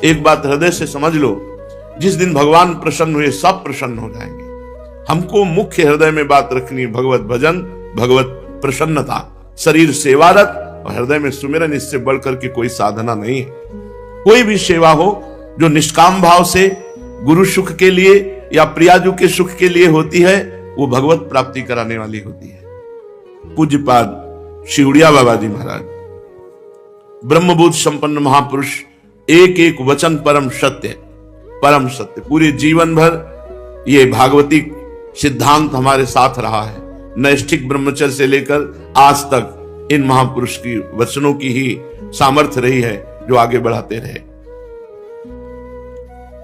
एक बात हृदय से समझ लो, जिस दिन भगवान प्रसन्न हुए सब प्रसन्न हो जाएंगे। हमको मुख्य हृदय में बात रखनी, भगवत भजन, भगवत प्रसन्नता, शरीर सेवारत और हृदय में सुमिरन, इससे बढ़कर के कोई साधना नहीं है। कोई भी सेवा हो जो निष्काम भाव से गुरु सुख के लिए या प्रियाजू के सुख के लिए होती है, वो भगवत प्राप्ति कराने वाली होती है। पूज्यपाद शिवड़िया बाबा जी महाराज, ब्रह्मबोध संपन्न महापुरुष, एक एक वचन परम सत्य, परम सत्य। पूरे जीवन भर ये भागवतिक सिद्धांत हमारे साथ रहा है। नैष्ठिक ब्रह्मचर्य से लेकर आज तक इन महापुरुष की वचनों की ही सामर्थ्य रही है जो आगे बढ़ाते रहे।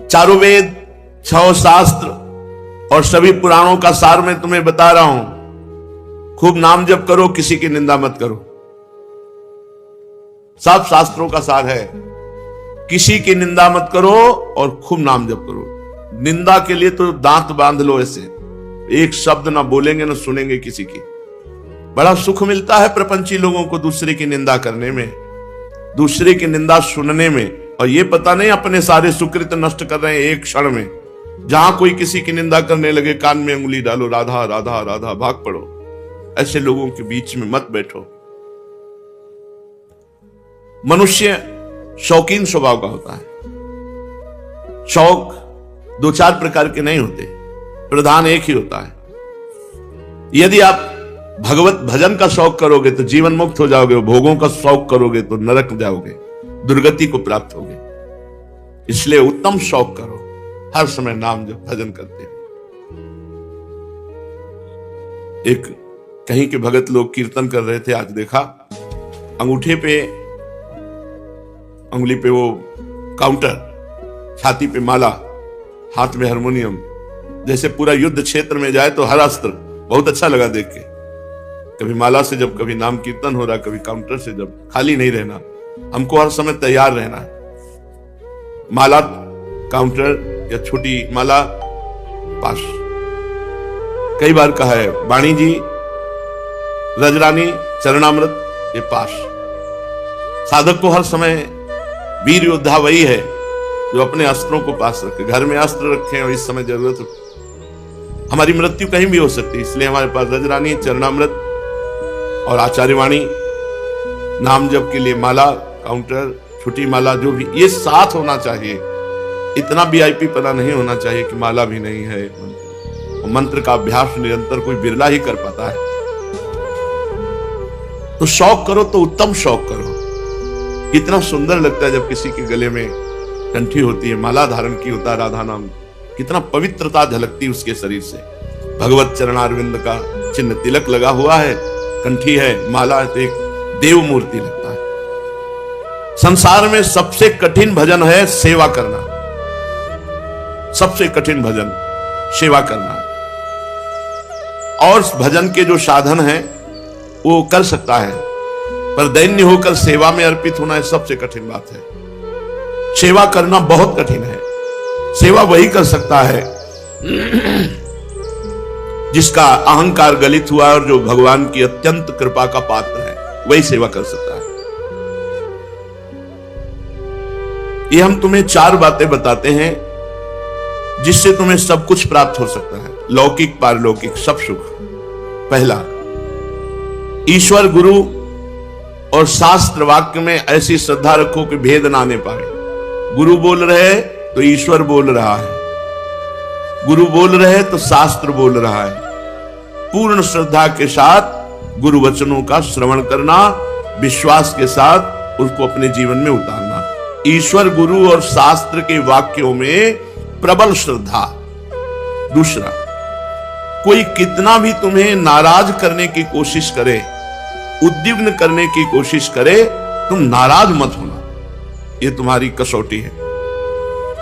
चारों वेद, 6 शास्त्र और सभी पुराणों का सार मैं तुम्हें बता रहा हूं। खूब नाम जप करो, किसी की निंदा मत करो। सब शास्त्रों का सार है, किसी की निंदा मत करो और खूब नाम जप करो। निंदा के लिए तो दांत बांध लो, ऐसे एक शब्द ना बोलेंगे ना सुनेंगे किसी की। बड़ा सुख मिलता है प्रपंची लोगों को दूसरे की निंदा करने में, दूसरे की निंदा सुनने में, और ये पता नहीं अपने सारे सुकृत नष्ट कर रहे हैं एक क्षण में। जहां कोई किसी की निंदा करने लगे, कान में उंगली डालो, राधा राधा राधा, भाग पड़ो। ऐसे लोगों के बीच में मत बैठो। मनुष्य शौकीन स्वभाव का होता है। शौक 2-4 प्रकार के नहीं होते, प्रधान एक ही होता है। यदि आप भगवत भजन का शौक करोगे तो जीवन मुक्त हो जाओगे, भोगों का शौक करोगे तो नरक जाओगे, दुर्गति को प्राप्त होगे। इसलिए उत्तम शौक करो, हर समय नाम जप भजन करते हैं। एक कहीं के भगत लोग कीर्तन कर रहे थे, आज देखा अंगूठे पे, उंगली पे वो काउंटर, छाती पे माला, हाथ में हारमोनियम, जैसे पूरा युद्ध क्षेत्र में जाए तो हर अस्त्र। बहुत अच्छा लगा देख के। कभी माला से जब, कभी नाम कीर्तन हो रहा, कभी काउंटर से जब। खाली नहीं रहना, हमको हर समय तैयार रहना है। माला काउंटर या छोटी माला पास। कई बार कहा है वाणी जी, रजरानी, चरणामृत, ये पास। साधक को हर समय वीर योद्धा वही है जो अपने अस्त्रों को पास रखे। घर में अस्त्र रखें और इस समय जरूरत हो। हमारी मृत्यु कहीं भी हो सकती है, इसलिए हमारे पास रजरानी, चरणामृत और आचार्यवाणी, नाम जप के लिए माला, काउंटर, छोटी माला, जो भी, ये साथ होना चाहिए। इतना वीआईपी पना नहीं होना चाहिए कि माला भी नहीं है। मंत्र का अभ्यास निरंतर कोई बिरला ही कर पाता है। तो शौक करो तो उत्तम शौक करो। कितना सुंदर लगता है जब किसी के गले में कंठी होती है, माला धारण की होता है राधा नाम, कितना पवित्रता झलकती उसके शरीर से। भगवत चरणारविंद का चिन्ह तिलक लगा हुआ है, कंठी है, माला है, तो एक देव मूर्ति लगता है। संसार में सबसे कठिन भजन है सेवा करना। सबसे कठिन भजन सेवा करना। और भजन के जो साधन है वो कर सकता है, पर दैन्य होकर सेवा में अर्पित होना सबसे कठिन बात है। सेवा करना बहुत कठिन है। सेवा वही कर सकता है जिसका अहंकार गलित हुआ और जो भगवान की अत्यंत कृपा का पात्र है, वही सेवा कर सकता है। ये हम तुम्हें 4 बातें बताते हैं जिससे तुम्हें सब कुछ प्राप्त हो सकता है, लौकिक पारलौकिक सब सुख। पहला, ईश्वर, गुरु और शास्त्र वाक्य में ऐसी श्रद्धा रखो कि भेद ना आने पाए। गुरु बोल रहे तो ईश्वर बोल रहा है, गुरु बोल रहे तो शास्त्र बोल रहा है। पूर्ण श्रद्धा के साथ गुरु वचनों का श्रवण करना, विश्वास के साथ उसको अपने जीवन में उतारना। ईश्वर, गुरु और शास्त्र के वाक्यों में प्रबल श्रद्धा। दूसरा, कोई कितना भी तुम्हें नाराज करने की कोशिश करे, उद्विग्न करने की कोशिश करे, तुम नाराज मत होना। ये तुम्हारी कसौटी है।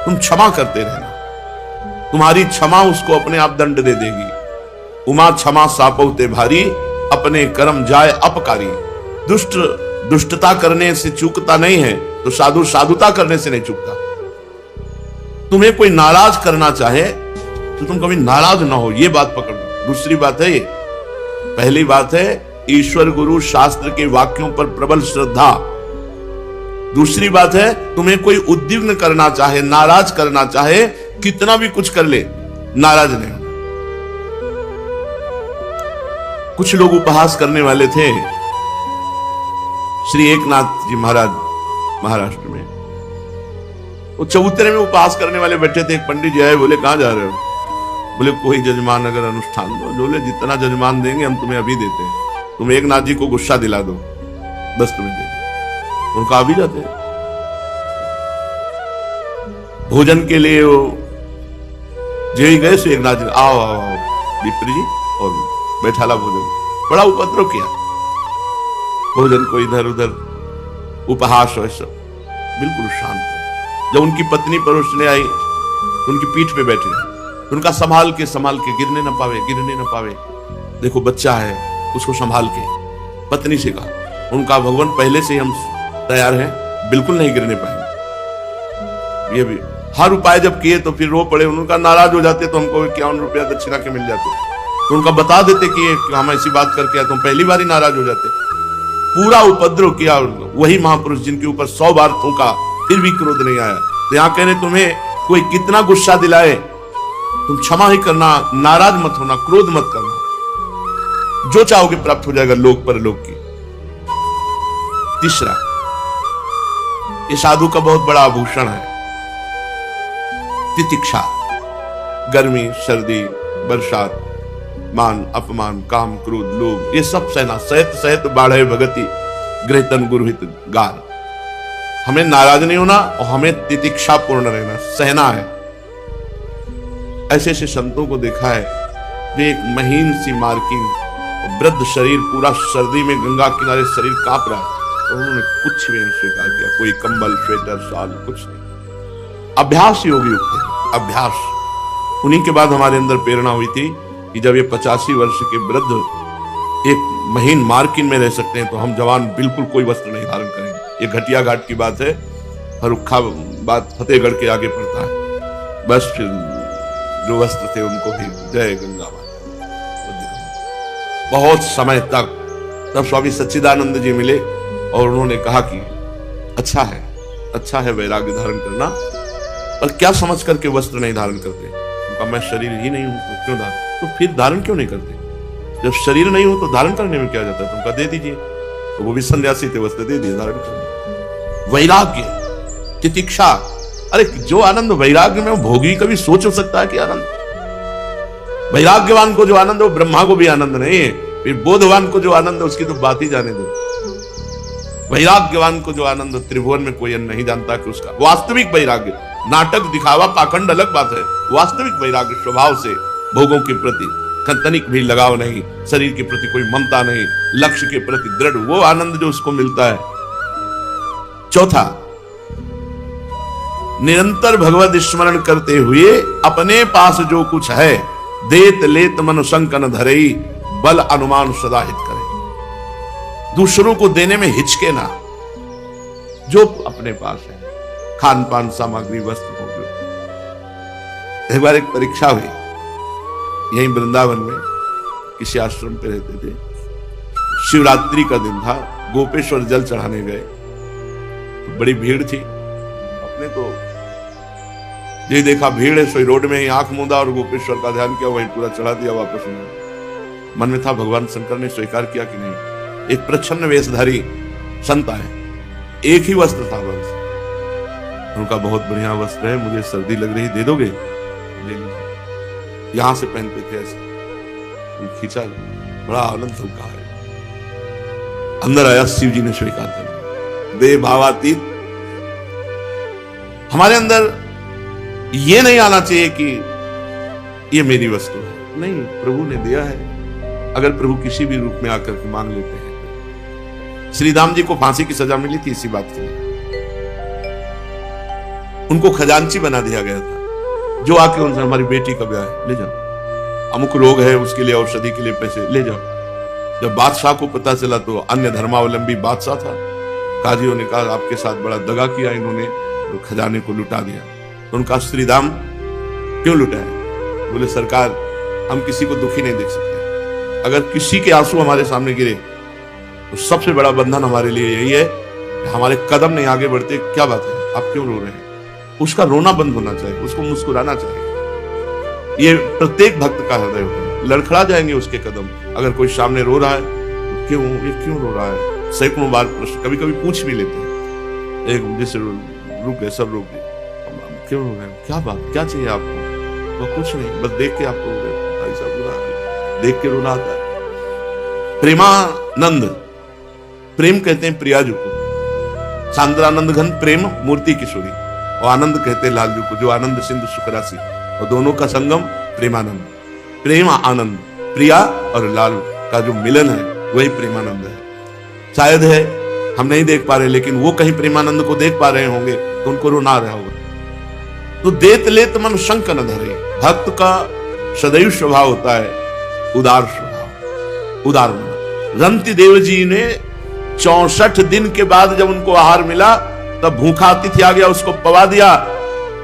तुम क्षमा करते रहना। तुम्हारी क्षमा उसको अपने आप दंड दे देगी। उमा क्षमा सापौते भारी, अपने कर्म जाए अपकारी। दुष्ट दुष्टता करने से चूकता नहीं है, तो साधु साधुता करने से नहीं चूकता। तुम्हें कोई नाराज करना चाहे तो तुम कभी नाराज ना हो, ये बात पकड़ लो। दूसरी बात है ये। पहली बात है ईश्वर, गुरु, शास्त्र के वाक्यों पर प्रबल श्रद्धा। दूसरी बात है, तुम्हें कोई उद्विग्न करना चाहे, नाराज करना चाहे, कितना भी कुछ कर ले, नाराज नहीं होना। कुछ लोग उपहास करने वाले थे श्री एकनाथ जी महाराज महाराष्ट्र में। वो चबूतरे में उपहास करने वाले बैठे थे। एक पंडित जी आए, बोले कहां जा रहे हो? बोले कोई जजमान अगर अनुष्ठान दो। बोले जितना जजमान देंगे हम तुम्हें अभी देते हैं, तुम एकनाथ जी को गुस्सा दिला दो, बस तुम्हें दे। उनका अभी जाते हैं। भोजन के लिए वो जे ही गए, एकनाथ जी आओ आओ आओ विप्र जी, और बैठाला भोजन। बड़ा उपद्रव किया, भोजन को इधर उधर, उपहास और सब, बिल्कुल शांत। जब उनकी पत्नी परोसने आई तो उनकी पीठ पे बैठे, उनका संभाल के गिरने न पावे। देखो बच्चा है, उसको संभाल के। पत्नी से कहा, उनका भगवान पहले से ही हम तैयार हैं, बिल्कुल नहीं गिरने पाएंगे। ये भी हर उपाय जब किए तो फिर रो पड़े। उनका नाराज हो जाते तो हमको 51 रुपया दक्षिणा के मिल जाते, तो उनका बता देते कि हम ऐसी बात करके आए, तुम पहली बार ही नाराज हो जाते। पूरा उपद्रव किया। वही महापुरुष जिनके ऊपर 100 बार थूका, फिर भी क्रोध नहीं आया। तो यहां कह रहे, तुम्हें कोई कितना गुस्सा दिलाए, तुम क्षमा ही करना, नाराज मत होना, क्रोध मत करना। जो चाहोगे प्राप्त हो जाएगा, लोक परलोक की। तीसरा, ये साधु का बहुत बड़ा आभूषण है, तितिक्षा। गर्मी, सर्दी, बरसात, मान अपमान, काम, क्रोध, लोभ, ये सब सहना। सहत सहत बाढ़े भगति, गृहतन गुरुहित गार। हमें नाराज नहीं होना और हमें तितिक्षा पूर्ण रहना, सहना है। ऐसे ऐसे संतों को देखा है, वे एक महीन सी मार्किंग, वृद्ध शरीर, पूरा सर्दी में गंगा किनारे शरीर कांप रहा है, तो उन्होंने कुछ भी नहीं स्वीकार किया। कोई कंबल, स्वेटर, शाल, कुछ नहीं। अभ्यास योग युक्त है, अभ्यास। उन्हीं के बाद हमारे अंदर प्रेरणा हुई थी कि जब ये 85 वर्ष के वृद्ध एक महीन मार्किन में रह सकते हैं, तो हम जवान बिल्कुल कोई वस्त्र नहीं धारण करेंगे। ये घटिया घाट की बात है, फरुखा बात फतेहगढ़ के आगे पड़ता है। बस फिर जो वस्त्र थे उनको भी जय गंगा माता। बहुत समय तक तब स्वामी सच्चिदानंद जी मिले और उन्होंने कहा कि अच्छा है वैराग्य धारण करना, पर क्या समझ करके वस्त्र नहीं धारण करते? उनका मैं शरीर ही नहीं हूं तो क्यों धारण, तो फिर धारण क्यों नहीं करते? जब शरीर नहीं हो तो धारण करने में क्या जाता है? तुमका दे दीजिए। तो वो भी सन्यासी थे, वस्त्र दे दिए, धारण कर। वैराग्य, तितिक्षा, अरे जो आनंद वैराग्य में, भोगी कभी सोच सकता है कि आनंद? वैराग्यवान को जो आनंद है वो ब्रह्मा को भी आनंद नहीं है। फिर बोधवान को जो आनंद है उसकी तो बात ही जाने दो। वैराग्यवान को जो आनंद, त्रिभुवन में कोई नहीं जानता कि उसका वास्तविक वैराग्य, नाटक दिखावा पाखंड अलग बात है। वास्तविक वैराग्य स्वभाव से भोगों के प्रति तनिक भी लगाव नहीं, शरीर के प्रति कोई ममता नहीं, लक्ष्य के प्रति दृढ़, वो आनंद जो उसको मिलता है। चौथा, निरंतर भगवत स्मरण करते हुए अपने पास जो कुछ है, देत लेत मन संकन धरई, बल अनुमान सदा हित करे। दूसरों को देने में हिचके ना, जो अपने पास है, खान पान सामग्री, वस्त्र हो गए। एक बार एक परीक्षा हुई, यहीं वृंदावन में किसी आश्रम पे रहते थे। शिवरात्रि का दिन था, गोपेश्वर जल चढ़ाने गए, तो बड़ी भीड़ थी। अपने तो ये देखा भीड़ है, सोई रोड में ही आंख मूंदा और गोपेश्वर का ध्यान किया, वहीं पूरा चढ़ा दिया, वापस नहीं। मन में था भगवान शंकर ने स्वीकार किया कि नहीं। एक प्रच्छन्न वेशधारी संत आए, एक ही वस्त्र था बस। उनका बहुत बढ़िया वस्त्र है, मुझे सर्दी लग रही, दे दोगे? ले लो। यहां से पहनते थे ऐसे, खींचा, बड़ा आनंद उनका है। अंदर आया, शिव जी ने स्वीकार कर, दे भावातीत। हमारे अंदर ये नहीं आना चाहिए कि ये मेरी वस्तु है, नहीं, प्रभु ने दिया है। अगर प्रभु किसी भी रूप में आकर के मांग लेते हैं। श्री राम जी को फांसी की सजा मिली थी इसी बात के लिए। उनको खजांची बना दिया गया था। जो आके उनसे, हमारी बेटी का ब्याह है, ले जाओ, अमुक रोग है उसके लिए औषधि के लिए पैसे ले जाओ। जब बादशाह को पता चला तो अन्य धर्मावलंबी बादशाह था, काजियों ने कहा आपके साथ बड़ा दगा किया इन्होंने, तो खजाने को लुटा दिया। तो उनका श्री राम क्यों लुटाए? बोले सरकार, हम किसी को दुखी नहीं देख सकते। अगर किसी के आंसू हमारे सामने गिरे तो सबसे बड़ा बंधन हमारे लिए यही है हमारे कदम नहीं आगे बढ़ते, क्या बात है, आप क्यों रो रहे हैं? उसका रोना बंद होना चाहिए, उसको मुस्कुराना चाहिए। ये प्रत्येक भक्त का हृदय होता है। लड़खड़ा जाएंगे उसके कदम। अगर कोई सामने रो रहा है तो क्यों, ये क्यों रो रहा है? सैकड़ों बार प्रश्न कभी कभी पूछ भी लेते हैं। एक जैसे रुक गए, सब रुक गए, क्यों रो रहे हैं, क्या बात, क्या चाहिए आपको? तो कुछ नहीं, बस देख के आपको रो रहे, भाई साहब बुरा, देख के रोना आता है। प्रेमानंद, प्रेम कहते हैं प्रियाजू को, सांद्रानंद घन प्रेम मूर्ति किशोरी, और आनंद कहते हैं लालजू को, जो आनंद सिंधु सुखरासी, और दोनों का संगम प्रेमानंद। प्रेम आनंद, प्रिया और लाल का जो मिलन है वही प्रेमानंद है। शायद है हम नहीं देख पा रहे, लेकिन वो कहीं प्रेमानंद को देख पा रहे होंगे तो उनको रोना आ रहा होगा। तो देत लेत मन शंक न धरे, भक्त का सदैव स्वभाव होता है उदार स्वभाव, उदार मन। रंति देव जी ने 64 दिन के बाद जब उनको आहार मिला, तब भूखा अतिथि आ गया, उसको पवा दिया,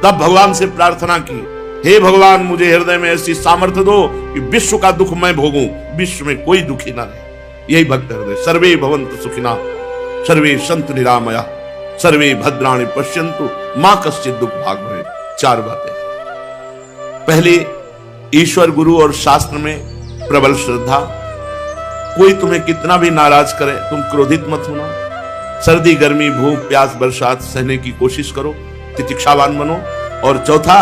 तब भगवान से प्रार्थना की, हे भगवान मुझे हृदय में ऐसी सामर्थ्य दो कि विश्व का दुख मैं भोगूं, विश्व में कोई दुखी ना रहे। यही भक्त हृदय। सर्वे भवन्तु सुखिना, सर्वे सन्तु निरामया, सर्वे भद्राणि पश्यन्तु, मां कश्चित् दुख भाग भवे। 4 बातें। पहले, ईश्वर, गुरु और शास्त्र में प्रबल श्रद्धा। कोई तुम्हें कितना भी नाराज करे, तुम क्रोधित मत होना। सर्दी, गर्मी, भूख, प्यास, बरसात सहने की कोशिश करो, तितिक्षावान बनो। और चौथा,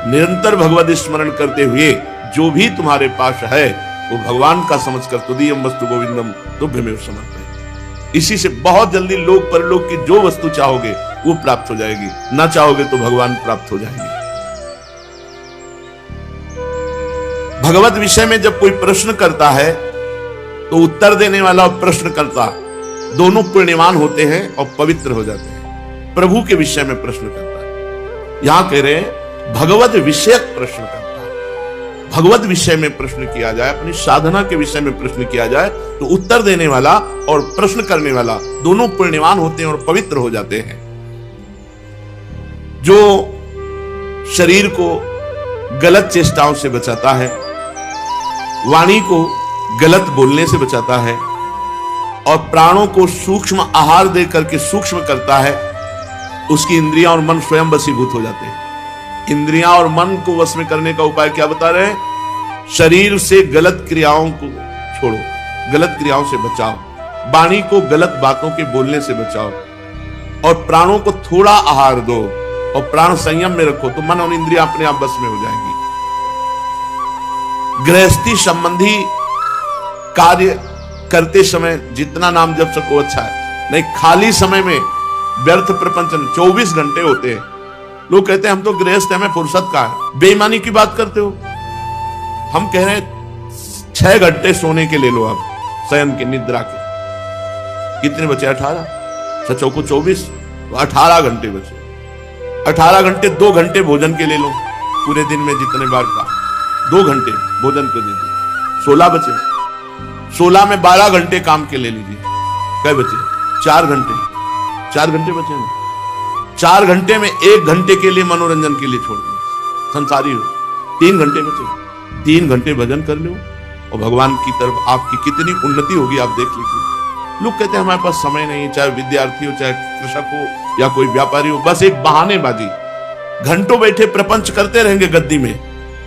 निरंतर भगवत स्मरण करते हुए जो भी तुम्हारे पास है वो भगवान का समझकर तुदीयम वस्तु गोविंदम तुभ्यमेव समर्पयामि। इसी से बहुत जल्दी लोक परलोक की जो वस्तु चाहोगे वो प्राप्त हो जाएगी, ना चाहोगे तो भगवान प्राप्त हो जाएंगे। भगवत विषय में जब कोई प्रश्न करता है तो उत्तर देने वाला और प्रश्नकर्ता दोनों पुण्यवान होते हैं और पवित्र हो जाते हैं। प्रभु के विषय में प्रश्न करता है, यहां कह रहे हैं भगवत विषयक प्रश्न करता है। भगवत विषय में प्रश्न किया जाए, अपनी साधना के विषय में प्रश्न किया जाए तो उत्तर देने वाला और प्रश्न करने वाला दोनों पुण्यवान होते हैं और पवित्र हो जाते हैं। जो शरीर को गलत चेष्टाओं से बचाता है, वाणी को गलत बोलने से बचाता है और प्राणों को सूक्ष्म आहार दे करके सूक्ष्म करता है, उसकी इंद्रियां और मन स्वयं वशीभूत हो जाते हैं। इंद्रियां और मन को वश में करने का उपाय क्या बता रहे हैं? शरीर से गलत क्रियाओं को छोड़ो, गलत क्रियाओं से बचाओ, वाणी को गलत बातों के बोलने से बचाओ और प्राणों को थोड़ा आहार दो और प्राण संयम में रखो तो मन और इंद्रियां अपने आप बस में हो जाएंगी। गृहस्थी संबंधी कार्य करते समय जितना नाम जप सको अच्छा है, नहीं खाली समय में व्यर्थ प्रपंचन 24 घंटे होते हैं। लोग कहते हैं हम तो गृहस्थ हैं, हमें फुर्सत कहां है। बेईमानी की बात करते हो। हम कह रहे हैं 6 घंटे सोने के ले लो आप, शयन के, निद्रा के। कितने बचे? 18, 6 को 24, तो 18 घंटे बचे। 18 घंटे 2 घंटे भोजन के ले लो, पूरे दिन में जितने बार का 2 घंटे भोजन को दे दो, 16 बचे। 16 में 12 घंटे काम के ले लीजिए, क्या बचे? 4 घंटे। 4 घंटे बचे ना। 4 घंटे में 1 घंटे के लिए मनोरंजन के लिए छोड़ दो, संसारी हो। 3 घंटे बचे, 3 घंटे भजन कर लो और भगवान की तरफ आपकी कितनी उन्नति होगी आप देख लीजिए। लोग कहते हैं हमारे पास समय नहीं, चाहे विद्यार्थी हो, चाहे कृषक हो या कोई व्यापारी हो, बस एक बहानेबाजी। घंटों बैठे प्रपंच करते रहेंगे गद्दी में,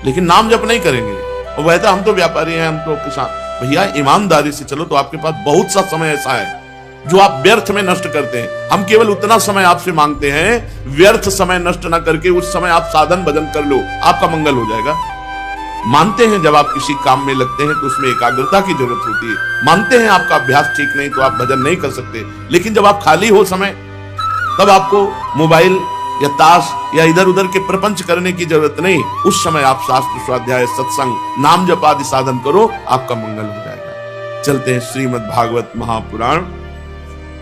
लेकिन नाम जप नहीं करेंगे। और वह हम तो व्यापारी हैं, हम तो किसान। भैया ईमानदारी से चलो तो आपके पास बहुत सा समय ऐसा है जो आप व्यर्थ में नष्ट करते हैं। हम केवल उतना समय आपसे मांगते हैं, व्यर्थ समय नष्ट ना करके उस समय आप साधन भजन कर लो, आपका मंगल हो जाएगा। मानते हैं जब आप किसी काम में लगते हैं तो उसमें एकाग्रता की जरूरत होती है। मानते हैं आपका अभ्यास ठीक नहीं तो आप भजन नहीं कर सकते, लेकिन जब आप खाली हो समय, तब आपको मोबाइल या ताश या इधर उधर के प्रपंच करने की जरूरत नहीं। उस समय आप शास्त्र स्वाध्याय, सत्संग, नाम जप आदि साधन करो, आपका मंगल हो जाएगा। चलते हैं श्रीमद् भागवत महापुराण।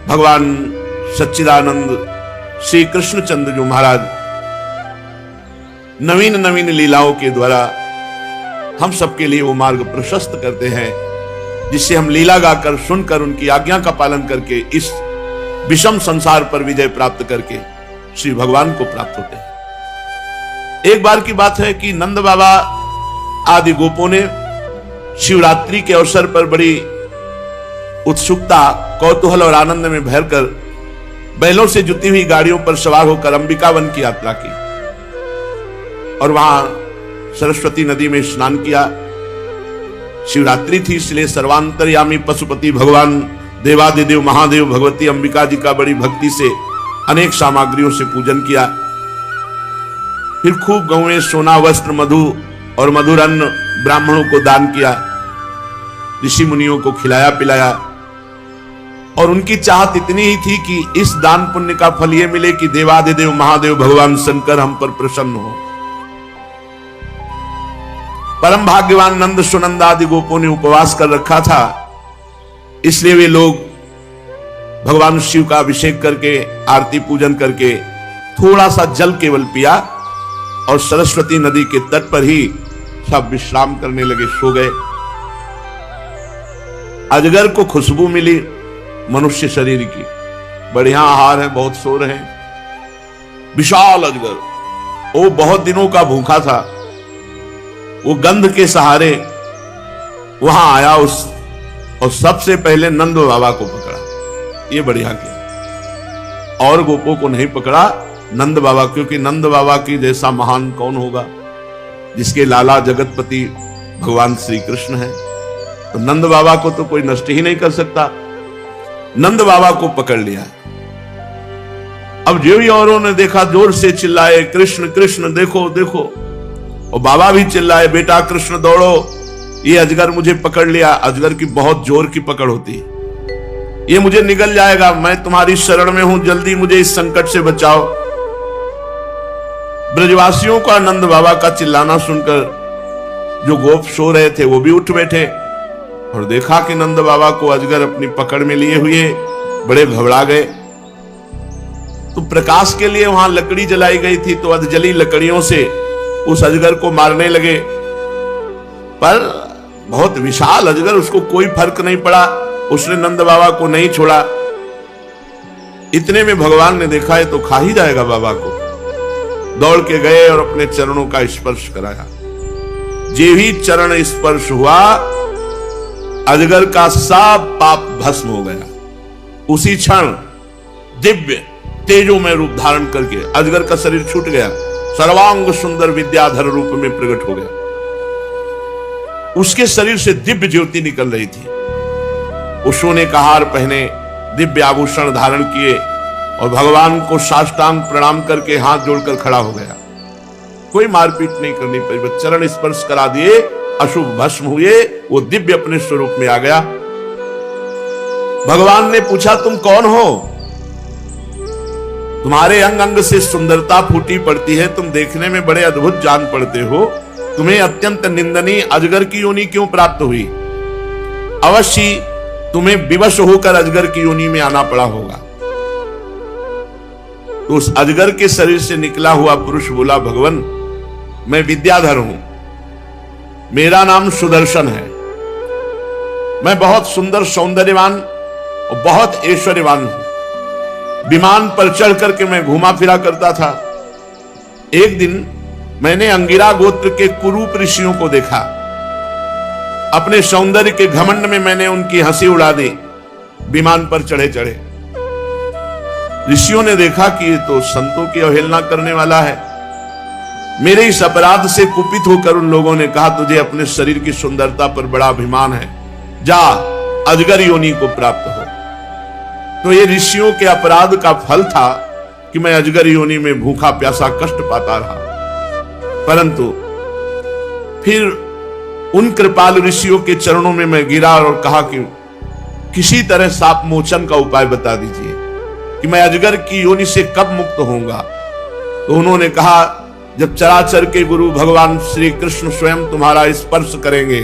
भगवान सच्चिदानंद श्री कृष्णचंद्र जो महाराज नवीन नवीन लीलाओं के द्वारा हम सबके लिए वो मार्ग प्रशस्त करते हैं, जिससे हम लीला गाकर, सुनकर, उनकी आज्ञा का पालन करके इस विषम संसार पर विजय प्राप्त करके श्री भगवान को प्राप्त होते हैं। एक बार की बात है कि नंद बाबा आदि गोपों ने शिवरात्रि के अवसर पर बड़ी उत्सुकता, कौतूहल और आनंद में भरकर बैलों से जुती हुई गाड़ियों पर सवार होकर अंबिका वन की यात्रा की और वहां सरस्वती नदी में स्नान किया। शिवरात्रि थी, इसलिए सर्वांतर्यामी पशुपति भगवान देवादिदेव महादेव भगवती अंबिका जी का बड़ी भक्ति से अनेक सामग्रियों से पूजन किया। फिर खूब गौएं, सोना, वस्त्र, मधु और मधुर अन्न ब्राह्मणों को दान किया। ऋषि मुनियों को खिलाया पिलाया और उनकी चाहत इतनी ही थी कि इस दान पुण्य का फल यह मिले कि देवादिदेव महादेव भगवान शंकर हम पर प्रसन्न हो। परम भाग्यवान नंद सुनंद आदि गोपों ने उपवास कर रखा था, इसलिए वे लोग भगवान शिव का अभिषेक करके, आरती पूजन करके थोड़ा सा जल केवल पिया और सरस्वती नदी के तट पर ही सब विश्राम करने लगे, सो गए। अजगर को खुशबू मिली मनुष्य शरीर की, बढ़िया आहार है, बहुत सो रहे हैं। विशाल अजगर, वो बहुत दिनों का भूखा था, वो गंध के सहारे वहां आया और सबसे पहले नंद बाबा को पकड़ा। ये बढ़िया किया, और गोपों को नहीं पकड़ा, नंद बाबा, क्योंकि नंद बाबा की जैसा महान कौन होगा, जिसके लाला जगतपति भगवान श्री कृष्ण है। तो नंद बाबा को तो कोई नष्ट ही नहीं कर सकता। नंद बाबा को पकड़ लिया। अब जो भी औरों ने देखा जोर से चिल्लाए, कृष्ण कृष्ण देखो देखो, और बाबा भी चिल्लाए, बेटा कृष्ण दौड़ो, ये अजगर मुझे पकड़ लिया। अजगर की बहुत जोर की पकड़ होती है, ये मुझे निगल जाएगा, मैं तुम्हारी शरण में हूं, जल्दी मुझे इस संकट से बचाओ। ब्रजवासियों का नंद बाबा का चिल्लाना सुनकर जो गोप सो रहे थे वो भी उठ बैठे और देखा कि नंद बाबा को अजगर अपनी पकड़ में लिए हुए, बड़े घबरा गए। तो प्रकाश के लिए वहां लकड़ी जलाई गई थी, तो अधजली लकड़ियों से उस अजगर को मारने लगे, पर बहुत विशाल अजगर, उसको कोई फर्क नहीं पड़ा, उसने नंद बाबा को नहीं छोड़ा। इतने में भगवान ने देखा है तो खा ही जाएगा बाबा को, दौड़ के गए और अपने चरणों का स्पर्श कराया। जे भी चरण स्पर्श हुआ, अजगर का सब पाप भस्म हो गया। उसी क्षण दिव्य तेजोमय रूप धारण करके अजगर का शरीर छूट गया, सर्वांग सुंदर विद्याधर रूप में प्रकट हो गया। उसके शरीर से दिव्य ज्योति निकल रही थी। वो सोने का हार पहने, दिव्य आभूषण धारण किए और भगवान को साष्टांग प्रणाम करके हाथ जोड़कर खड़ा हो गया। कोई मारपीट नहीं करनी पड़ी, बस चरण स्पर्श करा दिए, अशुभ भस्म हुए, वो दिव्य अपने स्वरूप में आ गया। भगवान ने पूछा, तुम कौन हो? तुम्हारे अंग अंग से सुंदरता फूटी पड़ती है, तुम देखने में बड़े अद्भुत जान पड़ते हो, तुम्हें अत्यंत निंदनीय अजगर की योनि क्यों प्राप्त हुई? अवश्य तुम्हें विवश होकर अजगर की योनि में आना पड़ा होगा। तो उस अजगर के शरीर से निकला हुआ पुरुष बोला, भगवान मैं विद्याधर हूं, मेरा नाम सुदर्शन है, मैं बहुत सुंदर सौंदर्यवान और बहुत ऐश्वर्यवान हूं। विमान पर चढ़ करके मैं घूमा फिरा करता था। एक दिन मैंने अंगिरा गोत्र के कुरूप ऋषियों को देखा। अपने सौंदर्य के घमंड में मैंने उनकी हंसी उड़ा दी। विमान पर चढ़े चढ़े ऋषियों ने देखा कि ये तो संतों की अवहेलना करने वाला है। मेरे इस अपराध से कुपित होकर उन लोगों ने कहा, तुझे अपने शरीर की सुंदरता पर बड़ा अभिमान है, जा अजगर योनि को प्राप्त हो। तो ये ऋषियों के अपराध का फल था कि मैं अजगर योनि में भूखा प्यासा कष्ट पाता रहा। परंतु फिर उन कृपालु ऋषियों के चरणों में मैं गिरा और कहा कि किसी तरह साप मोचन का उपाय बता दीजिए कि मैं अजगर की योनि से कब मुक्त होऊंगा। तो उन्होंने कहा, जब चराचर के गुरु भगवान श्री कृष्ण स्वयं तुम्हारा स्पर्श करेंगे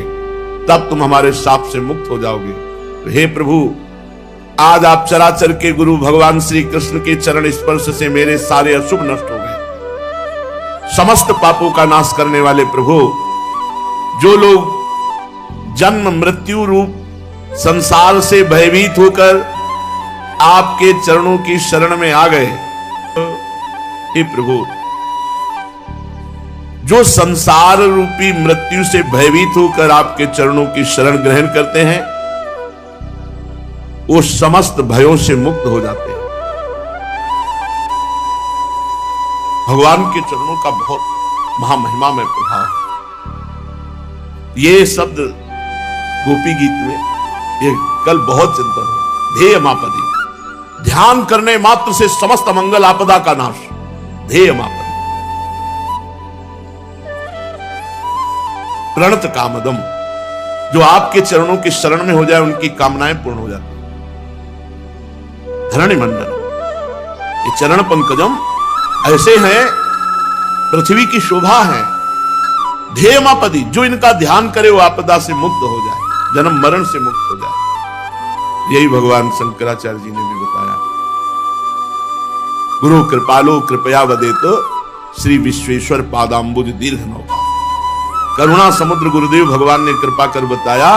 तब तुम हमारे साप से मुक्त हो जाओगे। तो हे प्रभु, आज आप चराचर के गुरु भगवान श्री कृष्ण के चरण स्पर्श से मेरे सारे अशुभ नष्ट हो गए। समस्त पापों का नाश करने वाले प्रभु, जो लोग जन्म मृत्यु रूप संसार से भयभीत होकर आपके चरणों की शरण में आ गए, हे प्रभु, जो संसार रूपी मृत्यु से भयभीत होकर आपके चरणों की शरण ग्रहण करते हैं, वो समस्त भयों से मुक्त हो जाते हैं। भगवान के चरणों का बहुत महामहिमा में प्रभाव है। ये शब्द गोपी गीत में ये कल बहुत चिंतन हो। ध्येय मापदी, ध्यान करने मात्र से समस्त मंगल आपदा का नाश। ध्येय मापदी प्रणत कामदम, जो आपके चरणों की शरण में हो जाए उनकी कामनाएं पूर्ण हो जाती। धरणी मंडल, ये चरण पंकजम ऐसे हैं, पृथ्वी की शोभा है। ध्येयमापदी, जो इनका ध्यान करे वो आपदा से मुक्त हो जाए, जन्म मरण से मुक्त हो जाए। यही भगवान शंकराचार्य जी ने भी बताया। गुरु कृपालो कृपया वदेत श्री विश्वेश्वर पादाम्बुज दीर्घ नौका। करुणा समुद्र गुरुदेव भगवान ने कृपा कर बताया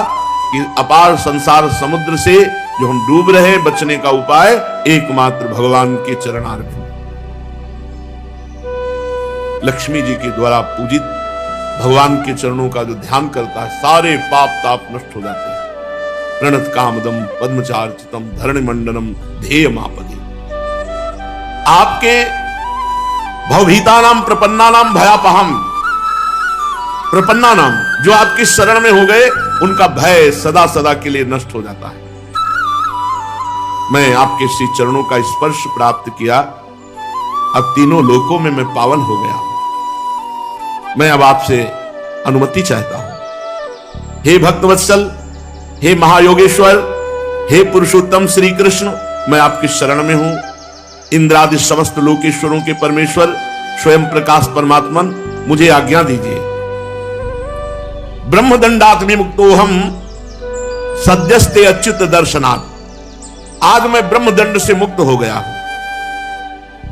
कि अपार संसार समुद्र से जो हम डूब रहे, बचने का उपाय एकमात्र भगवान के चरणार्थ। लक्ष्मी जी के द्वारा पूजित भगवान के चरणों का जो ध्यान करता है, सारे पाप ताप नष्ट हो जाते हैं। प्रणत कामदम पद्मचार्चितम धरणि मंडलम ध्येय मापदी। आपके भवभीतानाम प्रपन्नानाम भयापहम, प्रपन्ना नाम, जो आपकी शरण में हो गए उनका भय सदा सदा के लिए नष्ट हो जाता है। मैं आपके श्री चरणों का स्पर्श प्राप्त किया, अब तीनों लोकों में मैं पावन हो गया। मैं अब आपसे अनुमति चाहता हूं। हे भक्तवत्सल, हे महायोगेश्वर, हे पुरुषोत्तम श्री कृष्ण, मैं आपकी शरण में हूं। इंद्रादि समस्त लोकेश्वरों के परमेश्वर स्वयं प्रकाश परमात्मन, मुझे आज्ञा दीजिए। ब्रह्मदंडात् विमुक्तोहम सद्यस्ते अच्युत दर्शनात्। आज मैं ब्रह्मदंड से मुक्त हो गया हूं।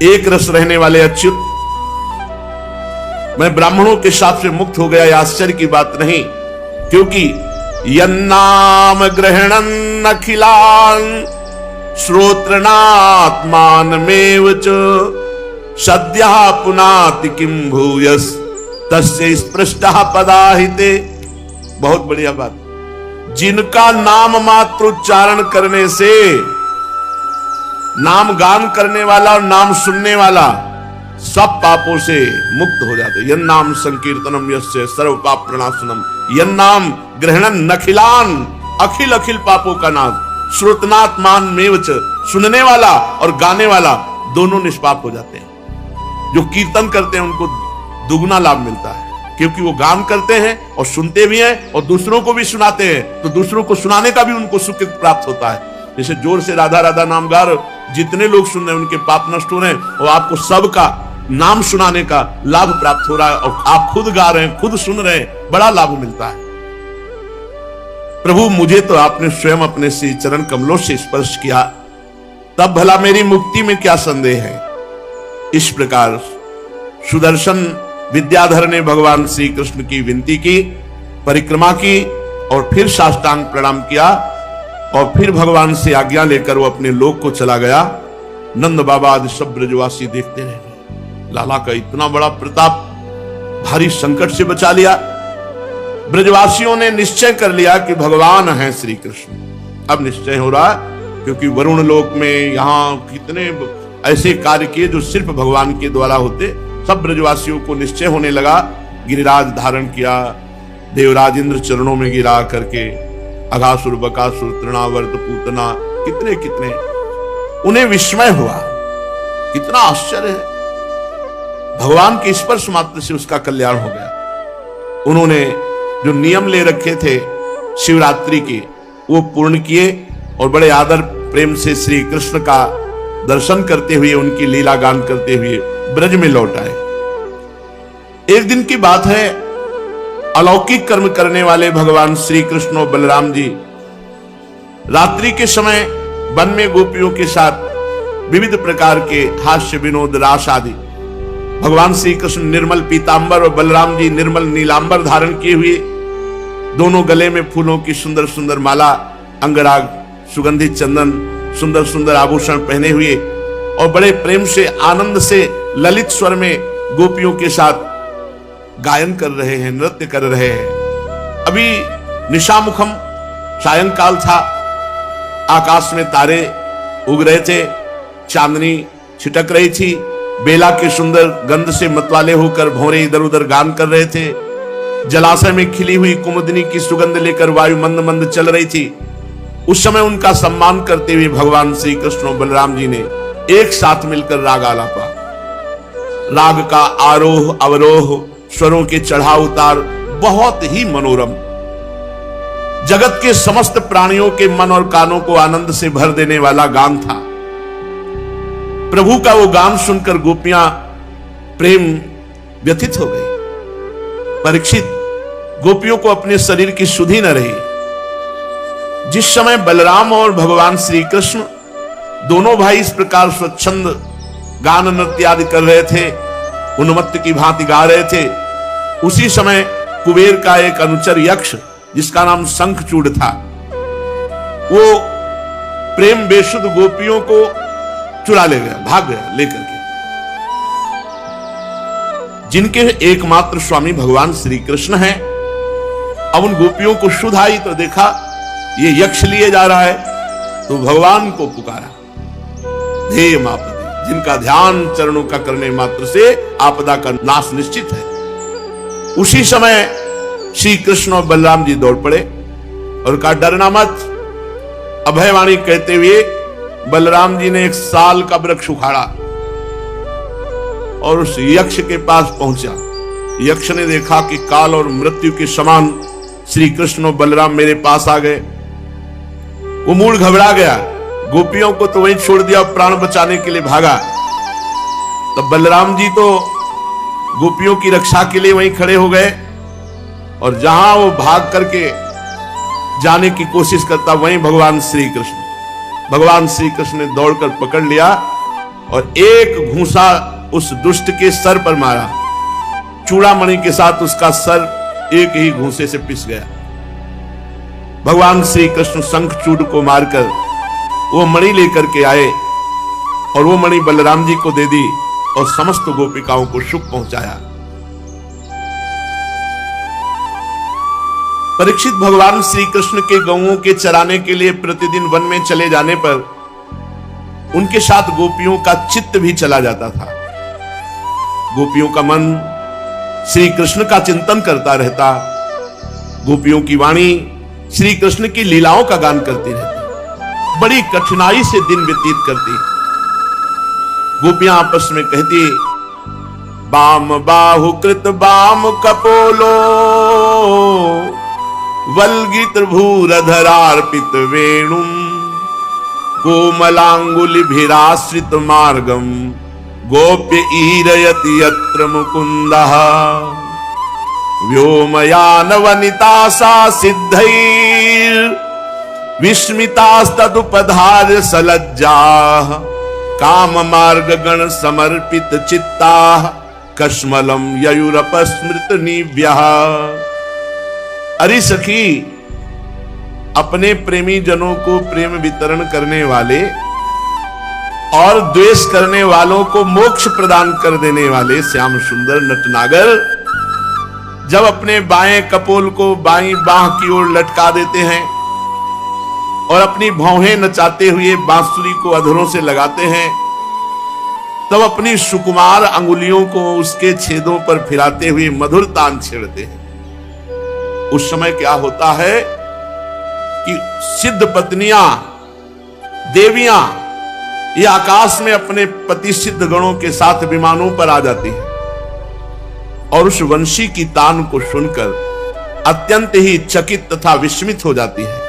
एक रस रहने वाले अच्युत, मैं ब्राह्मणों के शाप से मुक्त हो गया। यह आश्चर्य की बात नहीं, क्योंकि यन्नाम ग्रहणन् अखिलान् श्रोत्रनात्मानमेव च सद्यः पुनाति किं भूयस् तस्य स्पृष्टः पदाहिते। बहुत बढ़िया बात। जिनका नाम मात्र उच्चारण करने से, नाम गान करने वाला और नाम सुनने वाला सब पापों से मुक्त हो जाते। यन्नाम संकीर्तनम यस्य सर्व पाप प्रणाशनम, यन्नाम ग्रहणन नखिलान, अखिल अखिल पापों का नाश। श्रोतनात्मान मेवच, सुनने वाला और गाने वाला दोनों निष्पाप हो जाते हैं। जो कीर्तन करते हैं उनको दुगना लाभ मिलता है, क्योंकि वो गान करते हैं और सुनते भी हैं और दूसरों को भी सुनाते हैं, तो दूसरों को सुनाने का भी उनको सुख प्राप्त होता है। जैसे जोर से राधा राधा नाम गा रहे, जितने लोग सुन रहे हैं उनके पाप नष्ट हो रहे हैं और आपको सबका नाम सुनाने का लाभ प्राप्त हो रहा है। और आप खुद गा रहे हैं, खुद सुन रहे हैं, बड़ा लाभ मिलता है। प्रभु, मुझे तो आपने स्वयं अपने श्री चरण कमलों से स्पर्श किया, तब भला मेरी मुक्ति में क्या संदेह है। इस प्रकार सुदर्शन विद्याधर ने भगवान श्री कृष्ण की विनती की, परिक्रमा की और फिर साष्टांग प्रणाम किया और फिर भगवान से आज्ञा लेकर वो अपने लोक को चला गया। नंद बाबा आदि सब ब्रजवासी देखते रहे। लाला का इतना बड़ा प्रताप, भारी संकट से बचा लिया। ब्रजवासियों ने निश्चय कर लिया कि भगवान हैं श्री कृष्ण। अब निश्चय हो रहा, क्योंकि वरुण लोक में यहां कितने ऐसे कार्य किए जो सिर्फ भगवान के द्वारा होते। सब ब्रजवासियों को निश्चय होने लगा। गिरिराज धारण किया, देवराज इंद्र चरणों में गिरा करके, अघासुर बकासुर तृणावर्त पूतना, कितने कितने उन्हें विस्मय हुआ। कितना आश्चर्य है, भगवान के स्पर्श मात्र से उसका कल्याण हो गया। उन्होंने जो नियम ले रखे थे शिवरात्रि के, वो पूर्ण किए और बड़े आदर प्रेम से श्री कृष्ण का दर्शन करते हुए, उनकी लीला गान करते हुए ब्रज में लौट आए। एक दिन की बात है, अलौकिक कर्म करने वाले भगवान श्री कृष्ण और बलराम जी रात्रि के समय वन में गोपियों के साथ विविध प्रकार के हास्य विनोद रास आदि, भगवान श्री कृष्ण निर्मल पीतांबर और बलराम जी निर्मल नीलांबर धारण किए हुए, दोनों गले में फूलों की सुंदर सुंदर माला, अंगराग, सुगंधित चंदन, सुंदर सुंदर आभूषण पहने हुए और बड़े प्रेम से आनंद से ललित स्वर में गोपियों के साथ गायन कर रहे हैं, नृत्य कर रहे हैं। अभी निशामुखम, सायंकाल था, आकाश में तारे उग रहे थे, चांदनी छिटक रही थी बेला के सुंदर गंध से मतवाले होकर भौरे इधर उधर गान कर रहे थे। जलाशय में खिली हुई कुमुदनी की सुगंध लेकर वायु मंद मंद चल रही थी। उस समय उनका सम्मान करते हुए भगवान श्री कृष्ण और बलराम जी ने एक साथ मिलकर राग आलापा। राग का आरोह अवरोह, स्वरों के चढ़ाव उतार बहुत ही मनोरम, जगत के समस्त प्राणियों के मन और कानों को आनंद से भर देने वाला गान था। प्रभु का वो गान सुनकर गोपियां प्रेम व्यथित हो गई। परीक्षित, गोपियों को अपने शरीर की सुधि न रही। जिस समय बलराम और भगवान श्री कृष्ण दोनों भाई इस प्रकार स्वच्छंद गान नृत्य आदि कर रहे थे, उन्मत्त की भांति गा रहे थे, उसी समय कुबेर का एक अनुचर यक्ष जिसका नाम शंखचूड़ था, वो प्रेम बेशुद्ध गोपियों को चुरा ले गया, भाग गया लेकर के। जिनके एकमात्र स्वामी भगवान श्री कृष्ण हैं, अब उन गोपियों को शुद्ध आई तो देखा ये यक्ष लिए जा रहा है, तो भगवान को पुकारा। ध्येय मापति, जिनका ध्यान चरणों का करने मात्र से आपदा का नाश निश्चित है। उसी समय श्री कृष्ण और बलराम जी दौड़ पड़े और कहा डरना मत। अभयवाणी कहते हुए बलराम जी ने एक साल का वृक्ष उखाड़ा और उस यक्ष के पास पहुंचा। यक्ष ने देखा कि काल और मृत्यु के समान श्री कृष्ण और बलराम मेरे पास आ गए। वो मूड घबरा गया, गोपियों को तो वहीं छोड़ दिया, प्राण बचाने के लिए भागा। तब बलराम जी तो गोपियों की रक्षा के लिए वहीं खड़े हो गए और जहां वो भाग करके जाने की कोशिश करता, वहीं भगवान श्री कृष्ण ने दौड़कर पकड़ लिया और एक घूंसा उस दुष्ट के सर पर मारा। चूड़ामणि के साथ उसका सर एक ही घूंसे से पिस गया। भगवान श्री कृष्ण शंखचूड़ को मारकर वो मणि लेकर के आए और वो मणि बलराम जी को दे दी और समस्त गोपिकाओं को सुख पहुंचाया। परीक्षित, भगवान श्री कृष्ण के गौओं के चराने के लिए प्रतिदिन वन में चले जाने पर उनके साथ गोपियों का चित्त भी चला जाता था। गोपियों का मन श्री कृष्ण का चिंतन करता रहता। गोपियों की वाणी श्री कृष्ण की लीलाओं का गान करती रहती। बड़ी कठिनाई से दिन व्यतीत करती। गोपियां आपस में कहती, बाम बाहु कृत बाम कपोलो वल्गित भूरधरार्पित वेणुम कोमलांगुलिभिराश्रित मार्गम गोप्य ईरयति यत्र मुकुंदः व्योमयान वनिता सा सिद्धैर् विस्मितास्तदुपधार्य सलज्जाः काम मार्ग गण समर्पित चित्ताः कश्मलम ययुरपस्मृत निव्यः। अरे सखी, अपने प्रेमी जनों को प्रेम वितरण करने वाले और द्वेष करने वालों को मोक्ष प्रदान कर देने वाले श्याम सुंदर नटनागर जब अपने बाएं कपोल को बाईं बाह की ओर लटका देते हैं और अपनी भौहें नचाते हुए बांसुरी को अधरों से लगाते हैं, तब अपनी सुकुमार अंगुलियों को उसके छेदों पर फिराते हुए मधुर तान छेड़ते हैं। उस समय क्या होता है कि सिद्ध पत्नियां, देवियां ये आकाश में अपने पति सिद्ध गणों के साथ विमानों पर आ जाती हैं और उस वंशी की तान को सुनकर अत्यंत ही चकित तथा विस्मित हो जाती है।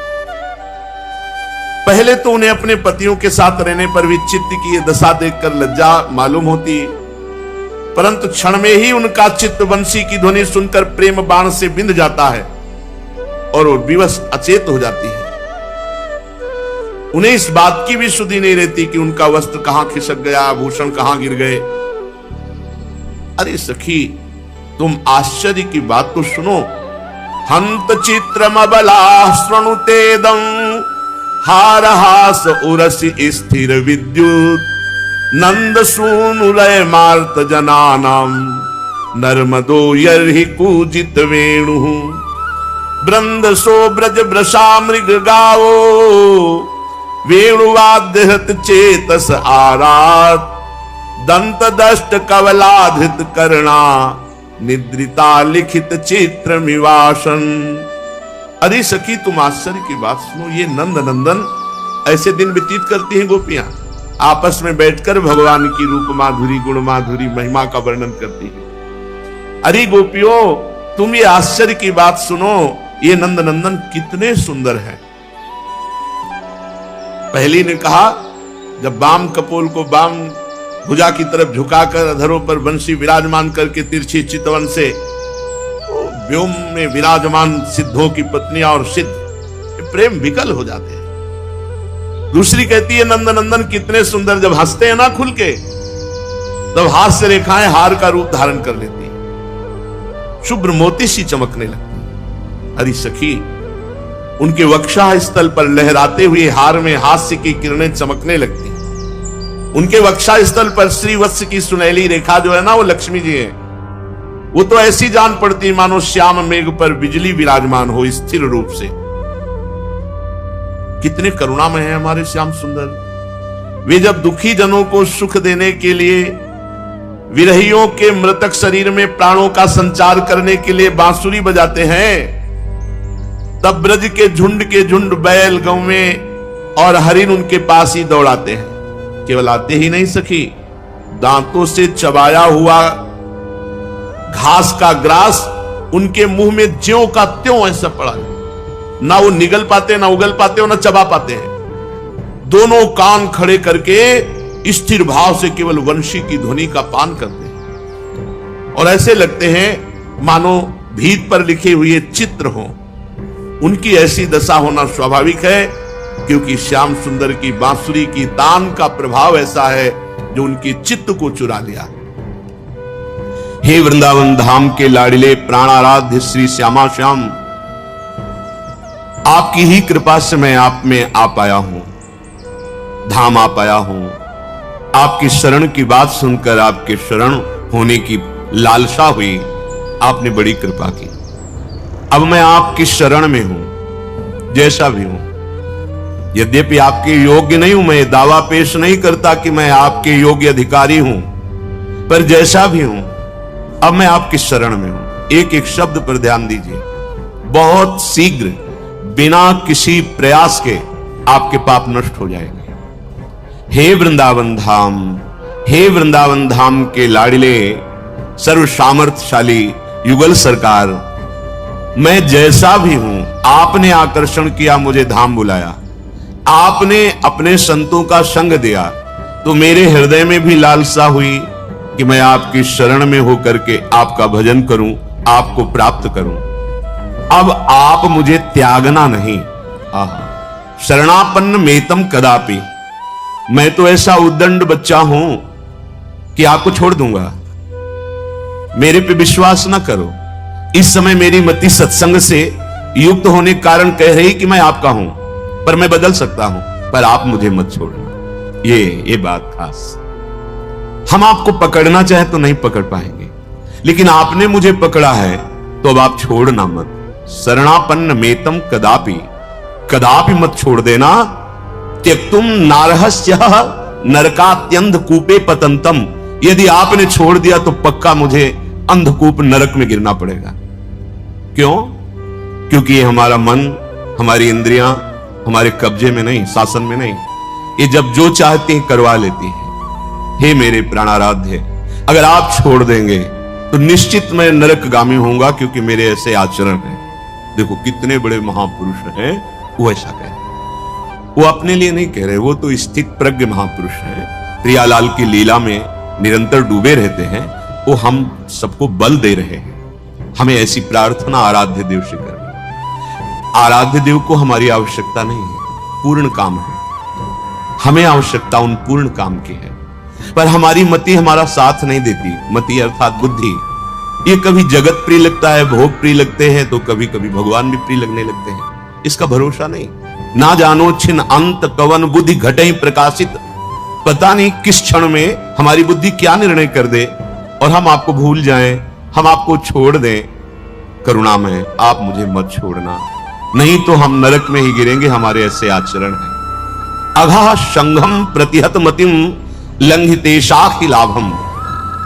पहले तो उन्हें अपने पतियों के साथ रहने पर भी चित्त की ये दशा देखकर लज्जा मालूम होती, परंतु क्षण में ही उनका चित्त वंशी की ध्वनि सुनकर प्रेम बाण से बिंध जाता है और वो विवश अचेत हो जाती है। उन्हें इस बात की भी सुधि नहीं रहती कि उनका वस्त्र कहां खिसक गया, आभूषण कहां गिर गए। अरे सखी, तुम आश्चर्य की बात तो सुनो। हंत चित्रमबला श्रृणुतेदं हारहास उरसि स्थिर विद्युत नंद सूनुलय मार्त जनानाम नर्मदो यर्हि कूजित वेणु वृंद सो ब्रज ब्रशा मृग गावो वेणुवाद्य हत चेतस आरात दंत दष्ट कवलाधित करना निद्रिता लिखित चित्र मिवासन। अरे सखी तुम आश्चर्य की बात सुनो, ये नंद नंदन ऐसे दिन व्यतीत करती हैं गोपियां, आपस में बैठकर भगवान की रूप माधुरी गुण माधुरी महिमा का वर्णन करती है। अरे गोपियों तुम ये आश्चर्य की बात सुनो, ये नंद नंदन कितने सुंदर हैं। पहली ने कहा जब बाम कपोल को बाम भुजा की तरफ झुकाकर अधरों पर बंशी विराजमान करके तिरछी चितवन से व्योम में विराजमान सिद्धों की पत्नियां और सिद्ध प्रेम विकल हो जाते हैं। दूसरी कहती है नंद नंदन कितने सुंदर, जब हंसते हैं ना खुल के तब हास्य रेखाएं हार का रूप धारण कर लेती है, शुभ्र मोती सी चमकने लगती है। अरे सखी उनके वक्षः स्थल पर लहराते हुए हार में हास्य की किरणें चमकने लगती हैं। उनके वक्षः स्थल पर श्रीवत्स की सुनहली रेखा जो है ना वो लक्ष्मी जी है, वो तो ऐसी जान पड़ती मानो श्याम मेघ पर बिजली विराजमान हो स्थिर रूप से। कितने करुणामय है हमारे श्याम सुंदर। वे जब दुखी जनों को सुख देने के लिए, विरहियों के मृतक शरीर में प्राणों का संचार करने के लिए बांसुरी बजाते हैं, तब ब्रज के झुंड बैल गौवें और हरिण उनके पास ही दौड़ाते हैं। केवल आते ही नहीं सखी, दांतों से चबाया हुआ घास का ग्रास उनके मुंह में ज्यों का त्यों ऐसा पड़ा है, ना वो निगल पाते, ना उगल पाते, ना चबा पाते हैं। दोनों कान खड़े करके स्थिर भाव से केवल वंशी की ध्वनि का पान करते हैं और ऐसे लगते हैं मानो भीत पर लिखे हुए चित्र हों। उनकी ऐसी दशा होना स्वाभाविक है क्योंकि श्याम सुंदर की बांसुरी की तान का प्रभाव ऐसा है जो उनकी चित्त को चुरा लिया। हे वृंदावन धाम के लाडिले प्राणाराध्य श्री श्यामा श्याम, आपकी ही कृपा से मैं आप में आ पाया हूं, धाम आ पाया हूं। आपकी शरण की बात सुनकर आपके शरण होने की लालसा हुई, आपने बड़ी कृपा की। अब मैं आपकी शरण में हूं, जैसा भी हूं। यद्यपि आपके योग्य नहीं हूं, मैं दावा पेश नहीं करता कि मैं आपके योग्य अधिकारी हूं, पर जैसा भी हूं अब मैं आपकी शरण में हूं। एक एक शब्द पर ध्यान दीजिए। बहुत शीघ्र बिना किसी प्रयास के आपके पाप नष्ट हो जाएंगे। हे वृंदावन धाम, हे वृंदावन धाम के लाडिले सर्व सामर्थ्यशाली युगल सरकार, मैं जैसा भी हूं आपने आकर्षण किया, मुझे धाम बुलाया, आपने अपने संतों का संग दिया, तो मेरे हृदय में भी लालसा हुई कि मैं आपकी शरण में होकर के आपका भजन करूं, आपको प्राप्त करूं। अब आप मुझे त्यागना नहीं। शरणापन्न मेतम कदापि, मैं तो ऐसा उद्दंड बच्चा हूं कि आपको छोड़ दूंगा। मेरे पे विश्वास ना करो। इस समय मेरी मति सत्संग से युक्त होने के कारण कह रही कि मैं आपका हूं, पर मैं बदल सकता हूं, पर आप मुझे मत छोड़ना। ये बात खास। हम आपको पकड़ना चाहे तो नहीं पकड़ पाएंगे, लेकिन आपने मुझे पकड़ा है तो अब आप छोड़ना मत। शरणापन्न मेतम कदापि, कदापि मत छोड़ देना। त्यक्तुम नारहस्य नरकात्यंध कूपे पतंतम, यदि आपने छोड़ दिया तो पक्का मुझे अंधकूप नरक में गिरना पड़ेगा। क्यों? क्योंकि ये हमारा मन, हमारी इंद्रियां हमारे कब्जे में नहीं, शासन में नहीं। ये जब जो चाहती हैं करवा लेती हैं। हे मेरे प्राणाराध्य, अगर आप छोड़ देंगे तो निश्चित मैं नरकगामी होऊंगा, क्योंकि मेरे ऐसे आचरण हैं। देखो कितने बड़े महापुरुष हैं, वो ऐसा कह रहे हैं। वो अपने लिए नहीं कह रहे, वो तो स्थित प्रज्ञ महापुरुष हैं, प्रियालाल की लीला में निरंतर डूबे रहते हैं। वो हम सबको बल दे रहे हैं। हमें ऐसी प्रार्थना आराध्य देव से करनी। आराध्य देव को हमारी आवश्यकता नहीं है, पूर्ण काम है। हमें आवश्यकता उन पूर्ण काम की है, पर हमारी मति हमारा साथ नहीं देती। मति अर्थात बुद्धि, ये कभी जगत प्रिय लगता है, भोग प्रिय लगते हैं, तो कभी कभी भगवान भी प्रिय लगने लगते हैं। इसका भरोसा नहीं। ना जानो छिन अंत कवन बुद्धि घटे प्रकाशित, पता नहीं किस क्षण में हमारी बुद्धि क्या निर्णय कर दे और हम आपको भूल जाएं, हम आपको छोड़ दें। करुणामय, आप मुझे मत छोड़ना, नहीं तो हम नरक में ही गिरेंगे। हमारे ऐसे आचरण हैं। अघा संघम प्रतिहत मतिम लंघितेषाहि लाभम।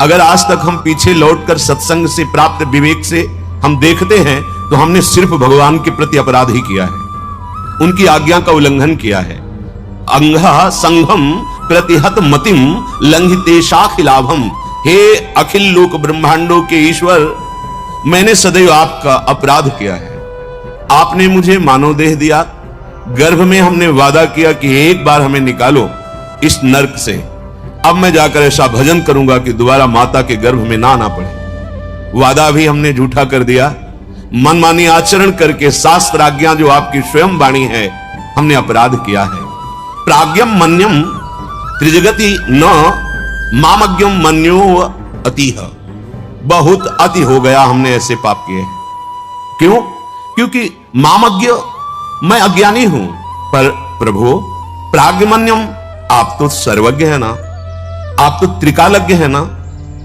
अगर आज तक हम पीछे लौटकर सत्संग से प्राप्त विवेक से हम देखते हैं तो हमने सिर्फ भगवान के प्रति अपराध ही किया है, उनकी आज्ञा का उल्लंघन किया है। अंगः संघम प्रतिहत मतिम लंघितेषाहि लाभम। हे अखिल लोक ब्रह्मांडों के ईश्वर, मैंने सदैव आपका अपराध किया है। आपने मुझे मानव देह दिया, गर्भ में हमने वादा किया कि एक बार हमें निकालो इस नरक से। अब मैं जाकर ऐसा भजन करूंगा कि दोबारा माता के गर्भ में ना आना पड़े। वादा भी हमने झूठा कर दिया, मनमानी आचरण करके शास्त्र आज्ञा जो आपकी स्वयं वाणी है हमने अपराध किया है। प्राज्ञम मन्यम त्रिजगति न मामज्ञम मन्यो अतिह। बहुत अति हो गया, हमने ऐसे पाप किए हैं। क्यों? क्योंकि मामज्ञ मैं अज्ञानी हूं, पर प्रभु प्राज्ञमन्यम आप तो सर्वज्ञ है ना, आप तो त्रिकालज्ञ है ना।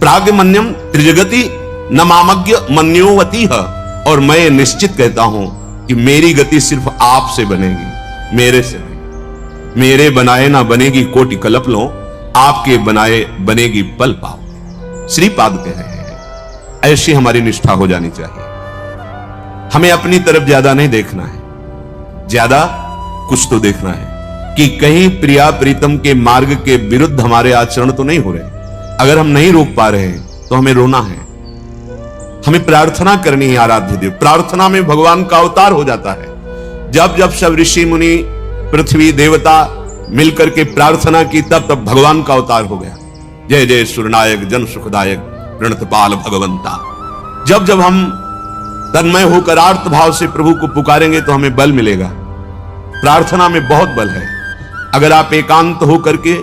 प्राज्ञमन्यम त्रिजगति न मामज्ञ मन्योवतीह। और मैं निश्चित कहता हूं कि मेरी गति सिर्फ आपसे बनेगी, मेरे से नहीं। मेरे बनाए ना बनेगी कोटि कल्प लो, आपके बनाए बनेगी पल पाओ। श्रीपाद कह रहे हैं ऐसी हमारी निष्ठा हो जानी चाहिए। हमें अपनी तरफ ज्यादा नहीं देखना है, ज्यादा कुछ तो देखना है कि कहीं प्रिया प्रीतम के मार्ग के विरुद्ध हमारे आचरण तो नहीं हो रहे। अगर हम नहीं रोक पा रहे हैं तो हमें रोना है, हमें प्रार्थना करनी है। आराध्य देव, प्रार्थना में भगवान का अवतार हो जाता है। जब जब सब ऋषि मुनि पृथ्वी देवता मिलकर के प्रार्थना की, तब तब भगवान का अवतार हो गया। जय जय सुरनायक जन सुखदायक प्रणतपाल भगवंता। जब जब हम तन्मय होकर आर्त भाव से प्रभु को पुकारेंगे तो हमें बल मिलेगा। प्रार्थना में बहुत बल है। अगर आप एकांत होकर के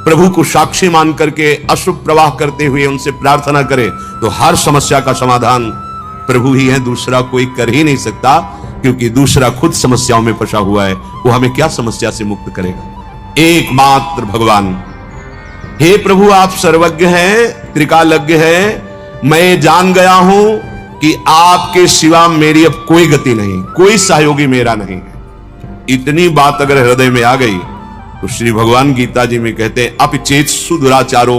प्रभु को साक्षी मान करके अश्रु प्रवाह करते हुए उनसे प्रार्थना करें तो हर समस्या का समाधान प्रभु ही है, दूसरा कोई कर ही नहीं सकता। क्योंकि दूसरा खुद समस्याओं में फंसा हुआ है, वो हमें क्या समस्या से मुक्त करेगा? एकमात्र भगवान। हे प्रभु, आप सर्वज्ञ हैं, त्रिकालज्ञ हैं। मैं जान गया हूं कि आपके सिवा मेरी अब कोई गति नहीं, कोई सहयोगी मेरा नहीं है। इतनी बात अगर हृदय में आ गई तो श्री भगवान गीता जी में कहते हैं अपचेत सुदुराचारो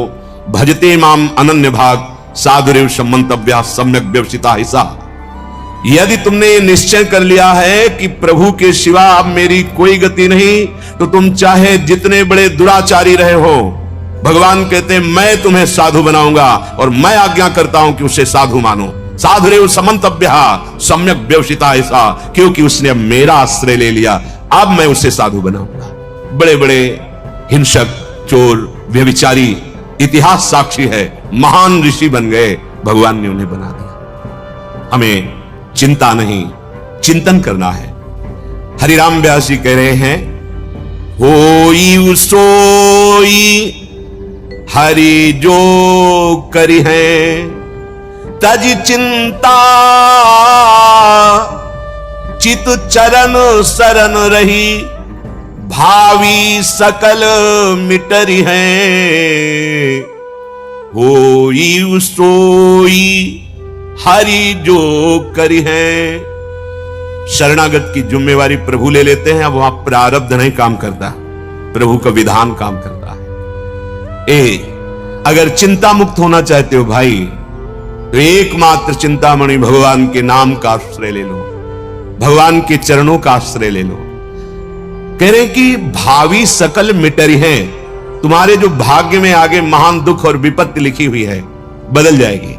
भजते माम अनन्य भाग साधुरेव सम्मंतव्या सम्यक व्यवसिता हिसा। यदि तुमने ये निश्चय कर लिया है कि प्रभु के सिवा अब मेरी कोई गति नहीं, तो तुम चाहे जितने बड़े दुराचारी रहे हो, भगवान कहते हैं मैं तुम्हें साधु बनाऊंगा और मैं आज्ञा करता हूं कि उसे साधु मानो। साधुरेव समंतव्या सम्यक व्यवसिता ऐसा, क्योंकि उसने अब मेरा आश्रय ले लिया, अब मैं उसे साधु बनाऊंगा। बड़े बड़े हिंसक, चोर, व्यभिचारी इतिहास साक्षी है, महान ऋषि बन गए, भगवान ने उन्हें बना दिया। हमें चिंता नहीं, चिंतन करना है। हरिराम व्यास जी कह रहे हैं होई सोई हरि जो करी है तज चिंता चित चरण शरण रही भावी सकल मिटरी है। होई सोई हरि जो करी है। शरणागत की जिम्मेवारी प्रभु ले लेते हैं। अब वहां प्रारब्ध नहीं काम करता, प्रभु का विधान काम करता है। अगर चिंता मुक्त होना चाहते हो भाई, तो एकमात्र चिंतामणि भगवान के नाम का आश्रय ले लो, भगवान के चरणों का आश्रय ले लो। कह रहे कि भावी सकल मिटरी है। तुम्हारे जो भाग्य में आगे महान दुख और विपत्ति लिखी हुई है बदल जाएगी।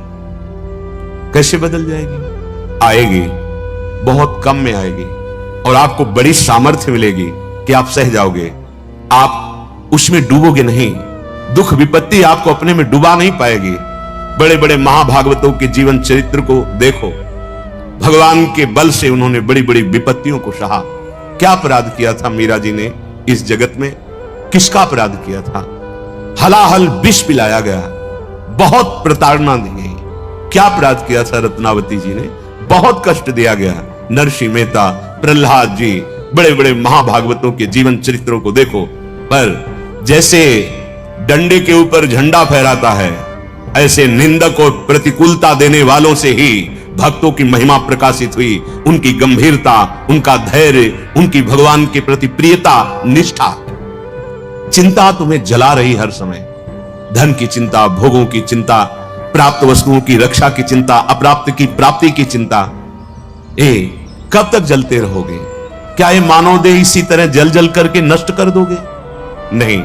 कैसे बदल जाएगी? आएगी, बहुत कम में आएगी और आपको बड़ी सामर्थ्य मिलेगी कि आप सह जाओगे। आप उसमें डूबोगे नहीं। दुख विपत्ति आपको अपने में डुबा नहीं पाएगी। बड़े बड़े महाभागवतों के जीवन चरित्र को देखो, भगवान के बल से उन्होंने बड़ी बड़ी विपत्तियों को सहा। क्या अपराध किया था मीरा जी ने इस जगत में? किसका अपराध किया था? हलाहल विष पिलाया गया, बहुत प्रताड़ना दी गई। क्या अपराध किया था रत्नावती जी ने? बहुत कष्ट दिया गया। नरसिंह मेहता, प्रहलाद जी, बड़े बड़े महाभागवतों के जीवन चरित्रों को देखो। पर जैसे डंडे के ऊपर झंडा फहराता है, ऐसे निंदक और प्रतिकूलता देने वालों से ही भक्तों की महिमा प्रकाशित हुई। उनकी गंभीरता, उनका धैर्य, उनकी भगवान के प्रति प्रियता, निष्ठा। चिंता तुम्हें जला रही हर समय, धन की चिंता, भोगों की चिंता, प्राप्त वस्तुओं की रक्षा की चिंता, अप्राप्त की प्राप्ति की चिंता, कब तक जलते रहोगे? क्या ये मानव देह इसी तरह जल जल करके नष्ट कर दोगे? नहीं,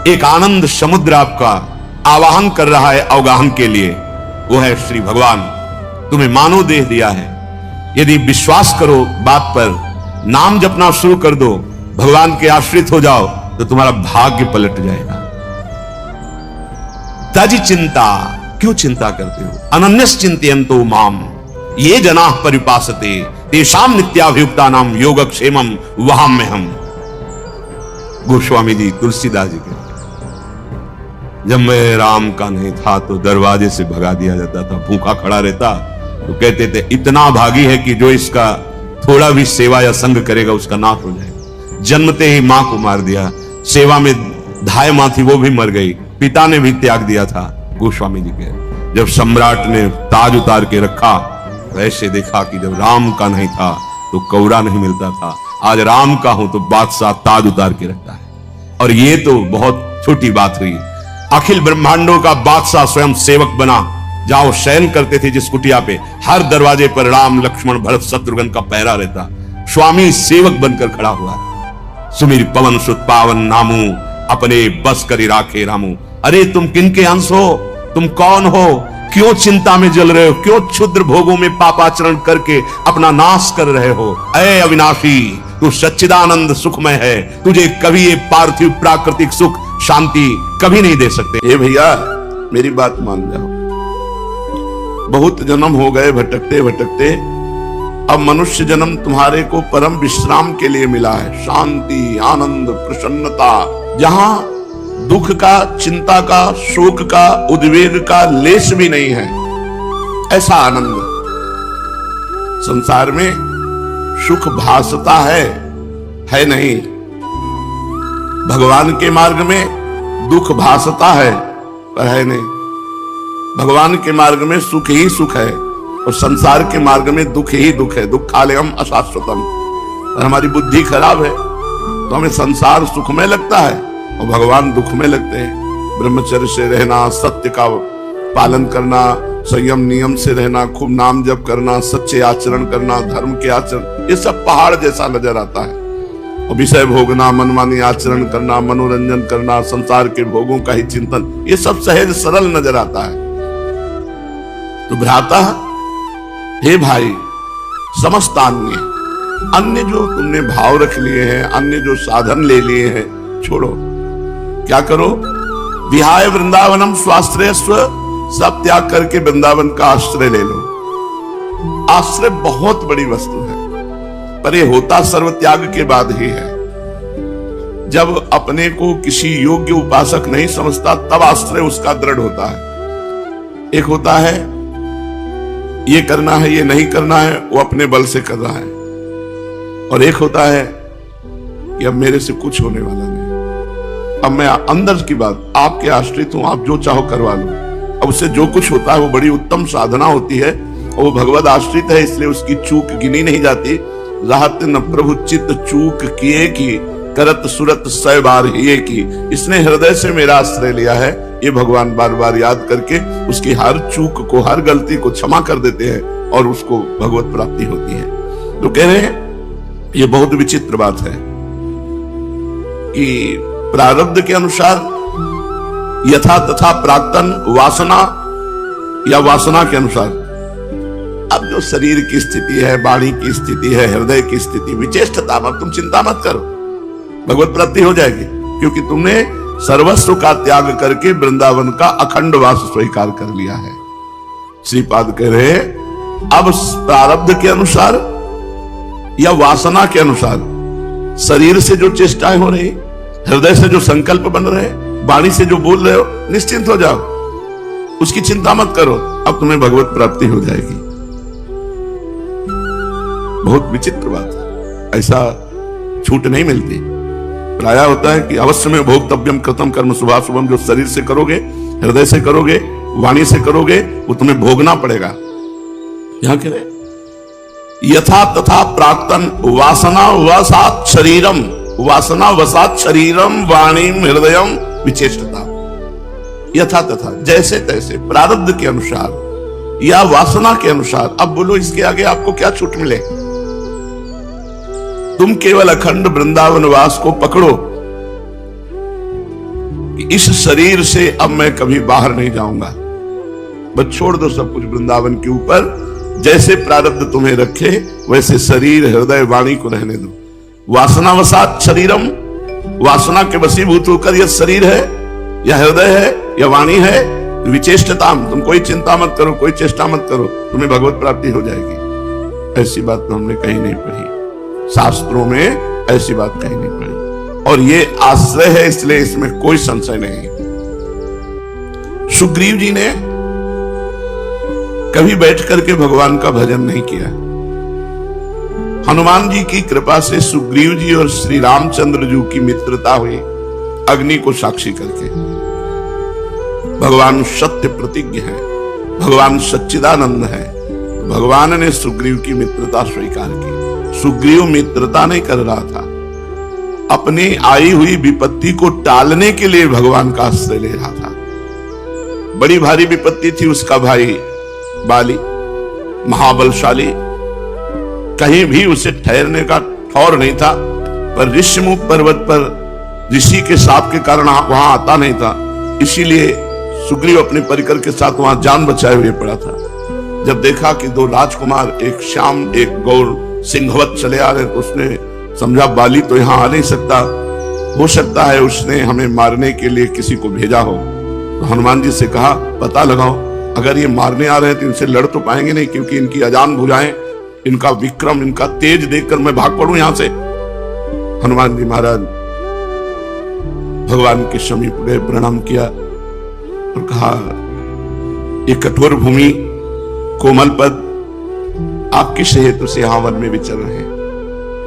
एक आनंद समुद्र आपका आवाहन कर रहा है अवगाहन के लिए, वो है श्री भगवान। तुम्हें मानव देह दिया है, यदि विश्वास करो बात पर, नाम जपना शुरू कर दो, भगवान के आश्रित हो जाओ, तो तुम्हारा भाग्य पलट जाएगा। तज चिंता, क्यों चिंता करते हो? अनन्यस चिंतयन्तो माम ये जनाः परिपासते तेषां नित्याभियुक्ता नाम योगक्षेमम वहाम्यहम्। गोस्वामी जी, तुलसीदास जी के, जब मैं राम का नहीं था तो दरवाजे से भगा दिया जाता था, भूखा खड़ा रहता तो कहते थे इतना भागी है कि जो इसका थोड़ा भी सेवा या संग करेगा उसका नाश हो जाएगा। जन्मते ही मां को मार दिया, सेवा में धाय मां थी वो भी मर गई, पिता ने भी त्याग दिया था। गोस्वामी जी के, जब सम्राट ने ताज उतार के रखा तो ऐसे देखा कि जब राम का नहीं था तो कौड़ा नहीं मिलता था, आज राम का हूं तो बादशाह ताज उतार के रखता है। और ये तो बहुत छोटी बात हुई, अखिल ब्रह्मांडों का बादशाह स्वयं सेवक बना, जहां शयन करते थे जिस कुटिया पे, हर दरवाजे पर राम लक्ष्मण भरत शत्रुघ्न का पहरा रहता, स्वामी सेवक बनकर खड़ा हुआ। सुमिर पवन सुत पावन नामू अपने बस करी राखे रामू। अरे तुम किनके अंश हो? तुम कौन हो? क्यों चिंता में जल रहे हो? क्यों क्षुद्र भोगों में पापाचरण करके अपना नाश कर रहे हो? अय अविनाशी, तू सच्चिदानंद सुखमय है, तुझे कभी ये पार्थिव प्राकृतिक सुख शांति कभी नहीं दे सकते। ए भैया, मेरी बात मान जाओ, बहुत जन्म हो गए भटकते भटकते, अब मनुष्य जन्म तुम्हारे को परम विश्राम के लिए मिला है। शांति, आनंद, प्रसन्नता, जहां दुख का, चिंता का, शोक का, उद्वेग का लेश भी नहीं है, ऐसा आनंद। संसार में सुख भासता है नहीं। भगवान के मार्ग में दुख भासता है पर है नहीं। भगवान के मार्ग में सुख ही सुख है और संसार के मार्ग में दुख ही दुख है। दुखालयम अशाश्वतम। और हमारी बुद्धि खराब है तो हमें संसार सुखमय लगता है और भगवान दुख में लगते हैं। ब्रह्मचर्य से रहना, सत्य का पालन करना, संयम नियम से रहना, खूब नाम जप करना, सच्चे आचरण करना, धर्म के आचरण, ये सब पहाड़ जैसा नजर आता है। और विषय भोगना, मनमानी आचरण करना, मनोरंजन करना, संसार के भोगों का ही चिंतन, ये सब सहज सरल नजर आता है। तो भ्राता, हे भाई, समस्त अन्य जो तुमने भाव रख लिए हैं, अन्य जो साधन ले लिए हैं, छोड़ो। क्या करो? विहाय वृंदावनम स्वाश्रय स्व, सब त्याग करके वृंदावन का आश्रय ले लो। आश्रय बहुत बड़ी वस्तु है, पर यह होता सर्व त्याग के बाद ही है। जब अपने को किसी योग्य उपासक नहीं समझता तब आश्रय उसका दृढ़ होता है। एक होता है ये करना है, ये नहीं करना है, वो अपने बल से कर रहा है, और एक होता है कि अब मेरे से कुछ होने वाला नहीं, अब मैं अंदर की बात, आपके आश्रित हूं, आप जो चाहो करवा लो। अब उससे जो कुछ होता है वो बड़ी उत्तम साधना होती है, और वो भगवद आश्रित है, इसलिए उसकी चूक गिनी नहीं जाती। राहत न प्रभु चित्त चूक किए की, करत सुरत सै बार हिए की। इसने हृदय से मेरा आश्रय लिया है, ये भगवान बार बार याद करके उसकी हर चूक को, हर गलती को क्षमा कर देते हैं और उसको भगवत प्राप्ति होती है। तो कह रहे हैं ये बहुत विचित्र बात है कि प्रारब्ध के अनुसार यथा तथा प्राक्तन वासना या वासना के अनुसार, अब जो शरीर की स्थिति है, वाणी की स्थिति है, हृदय की स्थिति, विचेष्टता, अब तुम चिंता मत करो, भगवत प्राप्ति हो जाएगी, क्योंकि तुमने सर्वस्व का त्याग करके वृंदावन का अखंड वास स्वीकार कर लिया है। श्रीपाद कह रहे अब प्रारब्ध के अनुसार या वासना के अनुसार शरीर से जो चेष्टाएं हो रही, हृदय से जो संकल्प बन रहे, वाणी से जो बोल रहे हो, निश्चिंत हो जाओ, उसकी चिंता मत करो, अब तुम्हें भगवत प्राप्ति हो जाएगी। बहुत विचित्र बात है, ऐसा छूट नहीं मिलती। प्रायः होता है कि अवश्य में भोक्तव्यम कृतम कर्म शुभाशुभम, जो शरीर से करोगे, हृदय से करोगे, वाणी से करोगे, वो तुम्हें भोगना पड़ेगा। यहां कह रहे यथा तथा प्राक्तन वासना वसात शरीरम वासना वसात शरीरम वाणीम हृदयम विचेष्टता, यथा तथा, जैसे तैसे, प्रारब्ध के अनुसार या वासना के अनुसार। अब बोलो इसके आगे आपको क्या छूट मिले? तुम केवल अखंड वृंदावन वास को पकड़ो कि इस शरीर से अब मैं कभी बाहर नहीं जाऊंगा, बस छोड़ दो सब कुछ वृंदावन के ऊपर। जैसे प्रारब्ध तुम्हें रखे वैसे शरीर हृदय वाणी को रहने दो। वासनावसात शरीरम, वासना के वशीभूत होकर यह शरीर है या हृदय है या वाणी है, विचेष्टताम, तुम कोई चिंता मत करो, कोई चेष्टा मत करो, तुम्हें भगवत प्राप्ति हो जाएगी। ऐसी बात तो हमने कहीं नहीं पढ़ी, शास्त्रों में ऐसी बात कहीं नहीं पढ़ी, और ये आश्रय है, इसलिए इसमें कोई संशय नहीं। सुग्रीव जी ने कभी बैठ करके भगवान का भजन नहीं किया। हनुमान जी की कृपा से सुग्रीव जी और श्री रामचंद्र जी की मित्रता हुई, अग्नि को साक्षी करके। भगवान सत्य प्रतिज्ञ है, भगवान सच्चिदानंद है। भगवान ने सुग्रीव की मित्रता स्वीकार की। सुग्रीव मित्रता नहीं कर रहा था, अपनी आई हुई विपत्ति को टालने के लिए भगवान का आश्रय ले रहा था। बड़ी भारी विपत्ति थी, उसका भाई बाली महाबलशाली, कहीं भी उसे ठहरने का ठौर नहीं था, पर ऋषिमुख पर्वत पर ऋषि के शाप के कारण वहां आता नहीं था, इसीलिए सुग्रीव अपने परिकर के साथ वहां जान बचाए हुए पड़ा था। जब देखा कि दो राजकुमार, एक श्याम एक गौर सिंहवत चले आ रहे, तो उसने समझा बाली तो यहां आ नहीं सकता, हो सकता है उसने हमें मारने के लिए किसी को भेजा हो। तो हनुमान जी से कहा पता लगाओ, अगर ये मारने आ रहे हैं तो इनसे लड़ तो पाएंगे नहीं, क्योंकि इनकी अजान भुजाएं, इनका विक्रम, इनका तेज देखकर मैं भाग पड़ूं यहां से। हनुमान जी महाराज भगवान के समीप गए, प्रणाम किया और कहा ये कठोर भूमि कोमल पद आप किस हेतु से यहां वन में विचर रहे हैं?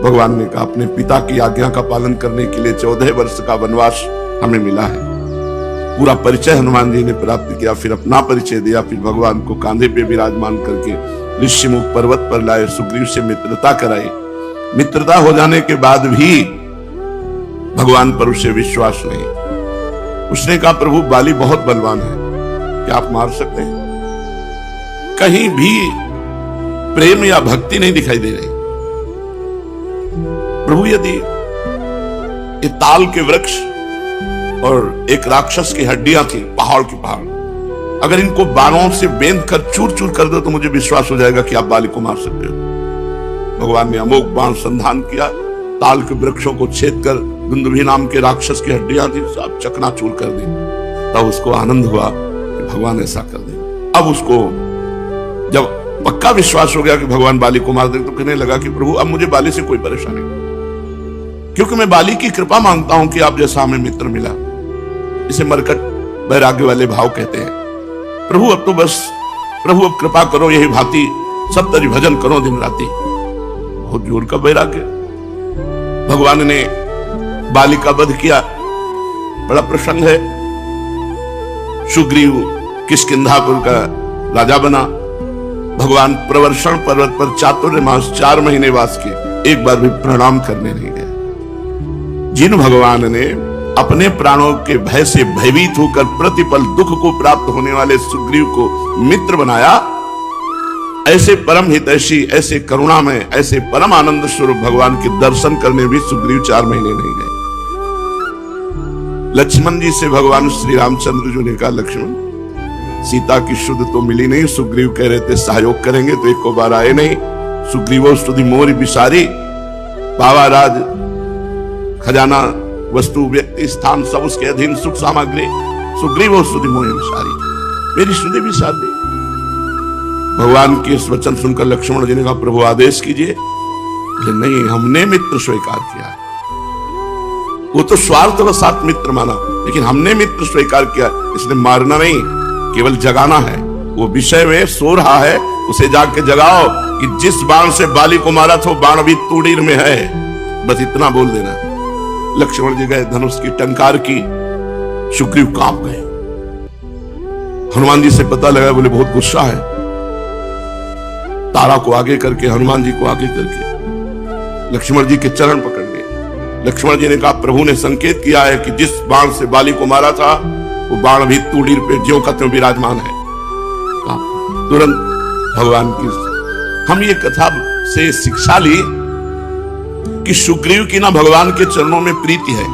भगवान ने कहा अपने पिता की आज्ञा का पालन करने के लिए 14 वर्ष का वनवास हमें मिला है। पूरा परिचय हनुमान जी ने प्राप्त किया, फिर अपना परिचय दिया, फिर भगवान को कांधे पे विराजमान करके ऋषिमुख पर्वत पर लाए, सुग्रीव से मित्रता कराई। मित्रता हो जाने के बाद भी भगवान पर उसे विश्वास नहीं। उसने कहा प्रभु बाली बहुत बलवान है, क्या आप मार सकते हैं? कहीं भी प्रेम या भक्ति नहीं दिखाई दे रही। प्रभु यदि ये ताल के वृक्ष और एक राक्षस की हड्डियां थी, पहाड़ की पहाड़, अगर इनको बाणों से बेंध कर चूर चूर कर दो तो मुझे विश्वास हो जाएगा कि आप बाली को मार सकते हो। भगवान ने अमोघ बाण संधान किया, ताल के वृक्षों को छेद कर दुंदुभी नाम के राक्षस की हड्डियां थी सब चकनाचूर कर दी। तब उसको आनंद हुआ कि भगवान ऐसा कर दे। अब उसको जब पक्का विश्वास हो गया कि भगवान बाली को मार देंगे, तो कहने लगा कि प्रभु अब मुझे बाली से कोई परेशानी नहीं, क्योंकि मैं बाली की कृपा मांगता हूं कि आप जैसा हमें मित्र मिला। इसे मरकट वैराग्य वाले भाव कहते हैं। प्रभु अब तो बस, प्रभु अब कृपा करो, यही भांति सब तरी भजन करो दिन राति। बहुत जोर का वैराग्य। भगवान ने बाली का वध किया, बड़ा प्रसंग है। सुग्रीव किष्किंधापुर का राजा बना। भगवान प्रवर्षण पर्वत पर चातुर्मास 4 महीने वास किए, एक बार भी प्रणाम करने नहीं गए। जिन भगवान ने अपने प्राणों के भय से भयभीत होकर प्रतिपल दुख को प्राप्त होने वाले सुग्रीव को मित्र बनाया, ऐसे परम हितैषी, ऐसे करुणामय, ऐसे परम आनंद स्वरूप भगवान के दर्शन करने भी सुग्रीव 4 महीने नहीं गए। लक्ष्मण जी से भगवान श्री रामचंद्र जी ने कहा लक्ष्मण सीता की शुद्ध तो मिली नहीं, सुग्रीव कह रहे थे सहयोग करेंगे तो एक को बार आए नहीं। सुग्रीवो स्तुति मोरी बिसारी, बाबा राज खजाना वस्तु व्यक्ति स्थान सब उसके अधीन, सुख सामग्री, सुग्रीवो स्तुति मोरी बिसारी, मेरी स्तुति भी साथ दी। भगवान के इस वचन सुनकर लक्ष्मण जी ने कहा प्रभु आदेश कीजिए। नहीं, हमने मित्र स्वीकार किया। वो तो स्वार्थवशात मित्र माना, लेकिन हमने मित्र स्वीकार किया, इसने मारना नहीं, केवल जगाना है। वो विषय में सो रहा है, उसे जाके जगाओ कि जिस बाण से बाली को मारा था बाण अभी तूड़ीर में है, बस इतना बोल देना। लक्ष्मण जी गए, धनुष की टंकार की, सुग्रीव कांप गए। हनुमान जी से पता लगा, बोले बहुत गुस्सा है। तारा को आगे करके, हनुमान जी को आगे करके लक्ष्मण जी के चरण पकड़ लिए। लक्ष्मण जी ने कहा प्रभु ने संकेत किया है कि जिस बाण से बाली को मारा था वो बाण भी तूड़ीर पे ज्यों का त्यों विराजमान है। तुरंत भगवान की हम ये कथा से शिक्षा ली कि सुग्रीव की ना भगवान के चरणों में प्रीति है,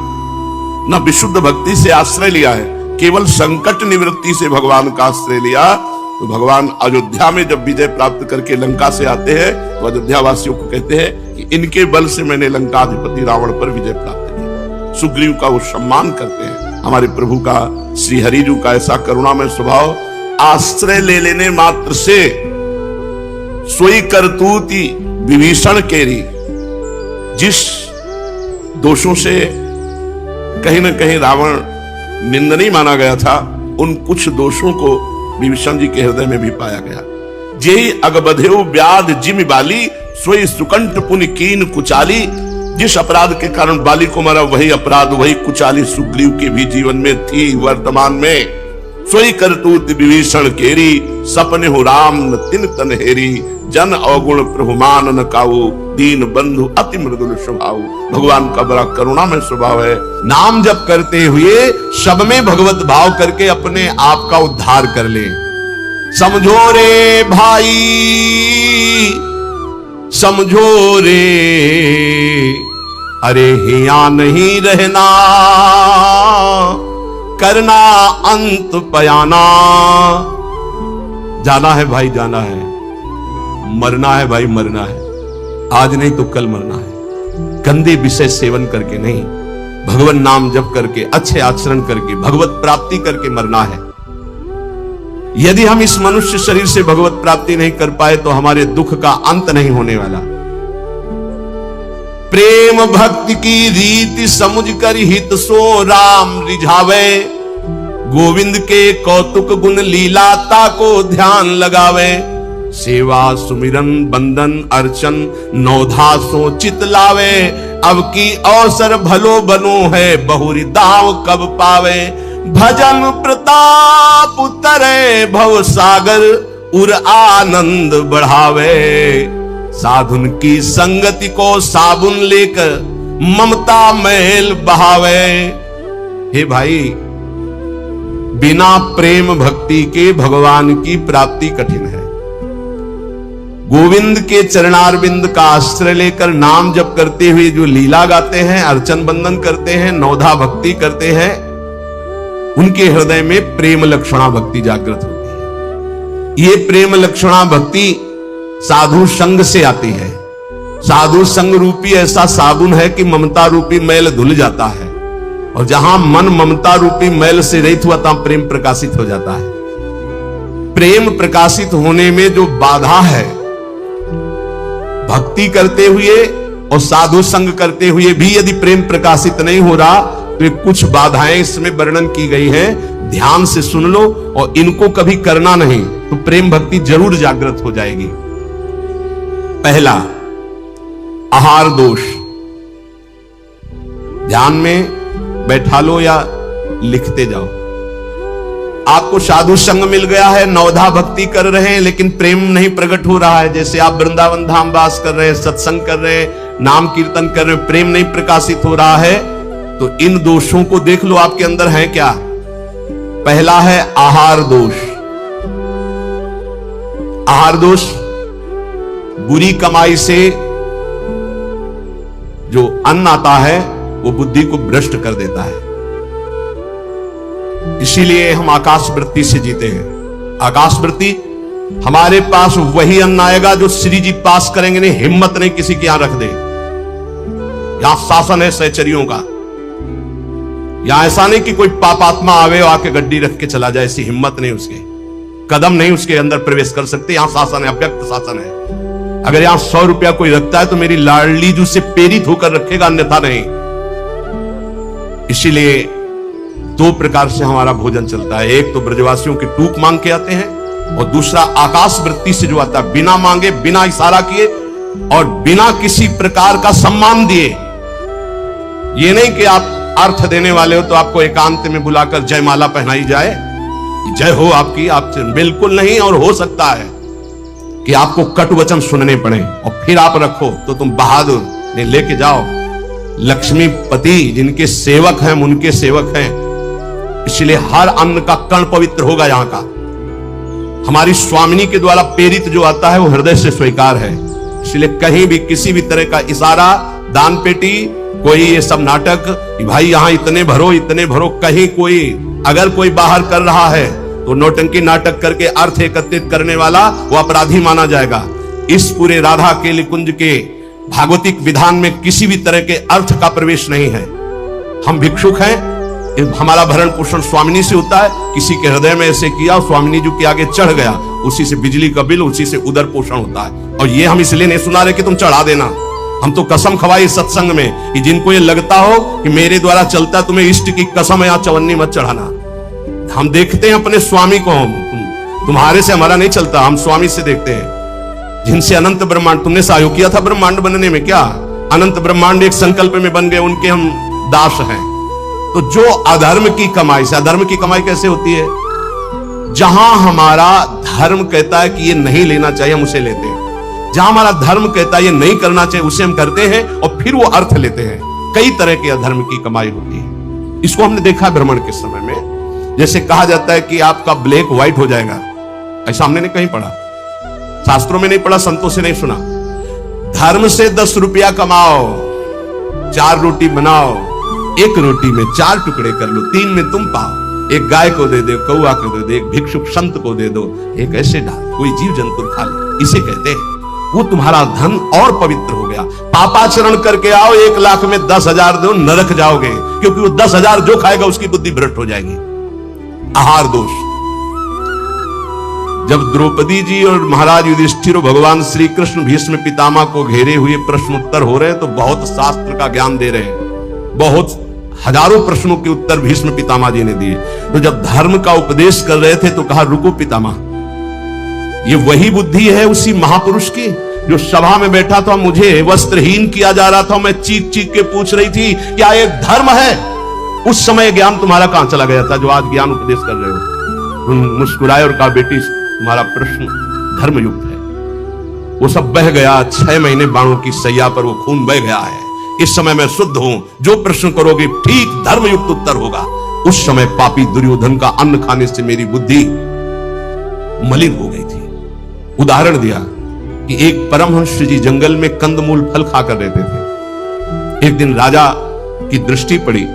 ना विशुद्ध भक्ति से आश्रय लिया है, केवल संकट निवृत्ति से भगवान का आश्रय लिया। तो भगवान अयोध्या में जब विजय प्राप्त करके लंका से आते हैं तो अयोध्या वासियों को कहते हैं कि इनके बल से मैंने लंकाधिपति रावण पर विजय प्राप्त की। सुग्रीव का वो सम्मान करते हैं। हमारे प्रभु का, श्री हरिजू का ऐसा करुणामय स्वभाव, आश्रय ले लेने मात्र से सोई करतूती विभीषण केरी, जिस दोषों से कहीं ना कहीं रावण निंदनीय माना गया था, उन कुछ दोषों को विभीषण जी के हृदय में भी पाया गया। जेहि अगबधेउ व्याध जिमि बाली, सोई सुकंठ पुनि कीन कुचाली। जिस अपराध के कारण बाली को मारा वही अपराध, वही कुचाली सुग्रीव के भी जीवन में थी वर्तमान में। सोई करतूत विभीषण केरी, सपने हो राम न तिन तन हेरी। जन अवगुण प्रभु मान न काऊ, दीन बंधु अति मृदुल स्वभाव। भगवान का बड़ा करुणामय स्वभाव है। नाम जप करते हुए सब में भगवत भाव करके अपने आप का उद्धार कर ले। समझो रे भाई, समझो रे, अरे हिया नहीं रहना, करना अंत पयाना। जाना है भाई, जाना है, मरना है भाई, मरना है, आज नहीं तो कल मरना है। गंदे विषय सेवन करके नहीं, भगवान नाम जप करके, अच्छे आचरण करके, भगवत प्राप्ति करके मरना है। यदि हम इस मनुष्य शरीर से भगवत प्राप्ति नहीं कर पाए तो हमारे दुख का अंत नहीं होने वाला। प्रेम भक्ति की रीति समझ कर हित सो राम रिझावे। गोविंद के कौतुक गुण लीलाता को ध्यान लगावे। सेवा सुमिरन बंदन अर्चन नौधा सो चित लावे। अब की अवसर भलो बनो है, बहुरी दाव कब पावे। भजन प्रताप उतरे भव सागर, उर आनंद बढ़ावे। साधुन की संगति को साबुन लेकर ममता मैल बहावे। हे भाई, बिना प्रेम भक्ति के भगवान की प्राप्ति कठिन है। गोविंद के चरणारविंद का आश्रय लेकर नाम जप करते हुए जो लीला गाते हैं, अर्चन बंदन करते हैं, नौधा भक्ति करते हैं, उनके हृदय में प्रेम लक्षणा भक्ति जागृत होती है। ये प्रेम लक्षणा भक्ति साधु संग से आती है। साधु संग रूपी ऐसा साबुन है कि ममता रूपी मैल धुल जाता है, और जहां मन ममता रूपी मैल से रहित हुआ तहां प्रेम प्रकाशित हो जाता है। प्रेम प्रकाशित होने में जो बाधा है, भक्ति करते हुए और साधु संग करते हुए भी यदि प्रेम प्रकाशित नहीं हो रहा तो ये कुछ बाधाएं इसमें वर्णन की गई है। ध्यान से सुन लो और इनको कभी करना नहीं तो प्रेम भक्ति जरूर जागृत हो जाएगी। पहला, आहार दोष। ध्यान में बैठा लो या लिखते जाओ। आपको साधु संग मिल गया है, नवधा भक्ति कर रहे हैं, लेकिन प्रेम नहीं प्रकट हो रहा है। जैसे आप वृंदावन धाम वास कर रहे हैं, सत्संग कर रहे हैं, नाम कीर्तन कर रहे हैं, प्रेम नहीं प्रकाशित हो रहा है, तो इन दोषों को देख लो आपके अंदर है क्या। पहला है आहार दोष। आहार दोष बुरी कमाई से जो अन्न आता है वो बुद्धि को भ्रष्ट कर देता है। इसीलिए हम आकाश वृत्ति से जीते हैं। आकाश वृत्ति, हमारे पास वही अन्न आएगा जो श्री जी पास करेंगे नहीं, हिम्मत नहीं किसी के यहां रख दे। यहां शासन है सहचरियों का। यहां ऐसा नहीं कि कोई पापात्मा आवे और आके गड्डी रख के चला जाए, ऐसी हिम्मत नहीं, उसके कदम नहीं उसके अंदर प्रवेश कर सकते। यहां शासन है, अव्यक्त शासन है। अगर यहां 100 रुपया कोई रखता है तो मेरी लाडली जू से प्रेरित होकर रखेगा, अन्यथा नहीं। इसीलिए दो प्रकार से हमारा भोजन चलता है। एक तो ब्रजवासियों की टूक मांग के आते हैं, और दूसरा आकाश वृत्ति से जो आता है, बिना मांगे, बिना इशारा किए और बिना किसी प्रकार का सम्मान दिए। ये नहीं कि आप अर्थ देने वाले हो तो आपको एकांत में बुलाकर जयमाला पहनाई जाए, जय हो आपकी, आपसे बिल्कुल नहीं। और हो सकता है कि आपको कटु वचन सुनने पड़े और फिर आप रखो तो तुम बहादुर नहीं, लेके जाओ। लक्ष्मीपति जिनके सेवक हैं, उनके सेवक हैं, इसलिए हर अन्न का कण पवित्र होगा यहां का। हमारी स्वामिनी के द्वारा प्रेरित जो आता है वो हृदय से स्वीकार है, इसलिए कहीं भी किसी भी तरह का इशारा, दान पेटी, कोई ये सब नाटक कि भाई यहां इतने भरो, कहीं कोई अगर कोई बाहर कर रहा है तो नौटंकी नाटक करके अर्थ एकत्रित करने वाला वो अपराधी माना जाएगा। इस पूरे राधा केली कुंज के भागवतिक विधान में किसी भी तरह के अर्थ का प्रवेश नहीं है। हम भिक्षुक हैं, हमारा भरण पोषण स्वामिनी से होता है। किसी के हृदय में ऐसे किया, स्वामिनी जी के आगे चढ़ गया, उसी से बिजली का बिल, उसी से उदर पोषण होता है। और ये हम इसलिए नहीं सुना रहे कि तुम चढ़ा देना, हम तो कसम खवाई सत्संग में कि जिनको ये लगता हो कि मेरे द्वारा चलता, तुम्हें इष्ट की कसम है, यहां चवन्नी मत चढ़ाना। हम देखते हैं अपने स्वामी को, तुम्हारे से हमारा नहीं चलता, हम स्वामी से देखते हैं जिनसे अनंत ब्रह्मांड, तुमने सहयोग किया था ब्रह्मांड बनने में, क्या अनंत ब्रह्मांड एक संकल्प में बन गए, उनके हम दास हैं। तो जो अधर्म की कमाई से, अधर्म की कमाई कैसे होती है? जहां हमारा धर्म कहता है कि ये नहीं लेना चाहिए, हम उसे लेते हैं। जहां हमारा धर्म कहता है ये नहीं करना चाहिए, उसे हम करते हैं और फिर वो अर्थ लेते हैं। कई तरह के अधर्म की कमाई होती है। इसको हमने देखा भ्रमण के समय में। जैसे कहा जाता है कि आपका ब्लैक व्हाइट हो जाएगा, ऐसा हमने नहीं कहीं पढ़ा, शास्त्रों में नहीं पढ़ा, संतों से नहीं सुना। धर्म से 10 रुपया कमाओ, 4 रोटी बनाओ, 1 रोटी में 4 टुकड़े कर लो, 3 में तुम पाओ। एक गाय को दे दो, कौआ को दे दो, एक भिक्षुक संत को दे दो, एक ऐसे डाल, कोई जीव जंतु खा ले, इसे कहते हैं। वो तुम्हारा धन और पवित्र हो गया। पापाचरण करके आओ, 1 लाख में 10,000 दो, नरक जाओगे, क्योंकि वो 10,000 जो खाएगा उसकी बुद्धि भ्रष्ट हो जाएगी। आहार दोष। जब द्रौपदी जी और महाराज युधिष्ठिर और भगवान श्री कृष्ण भीष्म पितामह को घेरे हुए प्रश्नोत्तर हो रहे हैं, तो बहुत शास्त्र का ज्ञान दे रहे हैं, बहुत हजारों प्रश्नों के उत्तर भीष्म पितामह जी ने दिए। तो जब धर्म का उपदेश कर रहे थे तो कहा, रुको पितामह, ये वही बुद्धि है उसी महापुरुष की जो सभा में बैठा था, मुझे वस्त्रहीन किया जा रहा था, मैं चीख चीख के पूछ रही थी क्या ये धर्म है? उस समय ज्ञान तुम्हारा कहां चला गया था जो आज ज्ञान उपदेश कर रहे हो? मुस्कुराए और कहा, बेटी तुम्हारा प्रश्न धर्मयुक्त है। वो सब बह गया, 6 महीने बाणों की सैया पर वो खून बह गया है। इस समय मैं शुद्ध हूं, जो प्रश्न करोगे ठीक धर्मयुक्त उत्तर होगा। उस समय पापी दुर्योधन का अन्न खाने से मेरी बुद्धि मलिन हो गई थी। उदाहरण दिया कि एक परमहंस जी जंगल में कंदमूल फल खाकर रहते थे। एक दिन राजा की दृष्टि पड़ी,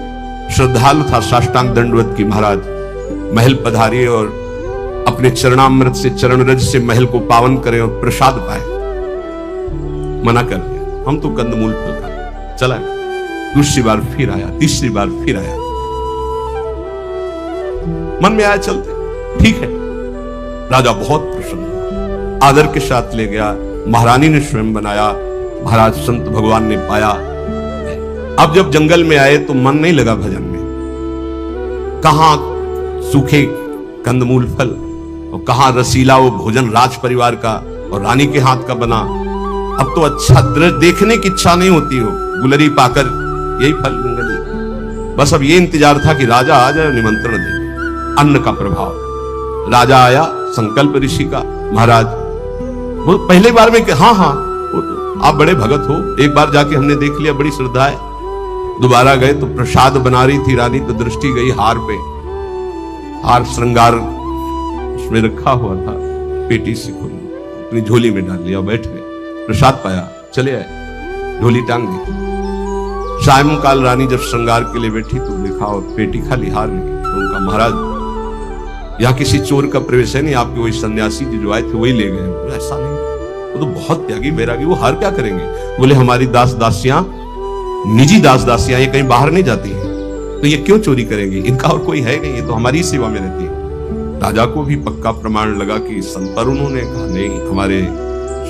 श्रद्धालु था, साष्टांग दंडवत की, महाराज महल पधारिए और अपने चरणामृत से, चरण रज से महल को पावन करें और प्रसाद पाए। मना कर दिया, हम तो कंदमूल फल खाते। चला, दूसरी बार फिर आया, तीसरी बार फिर आया, मन में आया चलते, ठीक है। राजा बहुत प्रसन्न हुआ, आदर के साथ ले गया, महारानी ने स्वयं बनाया, महाराज संत भगवान ने पाया। अब जब जंगल में आए तो मन नहीं लगा भजन में, कहां सूखे कंदमूल फल और कहां रसीला वो भोजन राज परिवार का और रानी के हाथ का बना। अब तो अच्छा दृश्य देखने की इच्छा नहीं होती हो, गुलरी पाकर यही फल जंगली। बस अब ये इंतजार था कि राजा आ जाए, निमंत्रण दे। अन्न का प्रभाव, राजा आया, संकल्प ऋषि का, महाराज वो पहले बार में हाँ हाँ आप बड़े भगत हो, एक बार जाके हमने देख लिया, बड़ी श्रद्धा है। दोबारा गए तो प्रसाद बना रही थी रानी, तो दृष्टि गई हार पे, हार श्रृंगार उसमें रखा हुआ था, पेटी से खोल अपनी झोली में डाल लिया, बैठ गए, प्रसाद पाया, चले आए, झोली टांग दी। सायंकाल रानी जब श्रृंगार के लिए बैठी तो देखा और पेटी खाली, हार नहीं। तो उनका, महाराज यहाँ किसी चोर का प्रवेश है नहीं, आपके वही सन्यासी जी जो आए थे वही ले गए। ऐसा नहीं, वो तो बहुत त्यागी बैरागी, वो हार क्या करेंगे? बोले हमारी दास दासियां, निजी दास दासियां, ये कहीं बाहर नहीं जाती है, तो ये क्यों चोरी करेंगे? इनका और कोई है नहीं, ये तो हमारी सेवा में रहती है। राजा को भी पक्का प्रमाण लगा कि संत, पर उन्होंने कहा नहीं, हमारे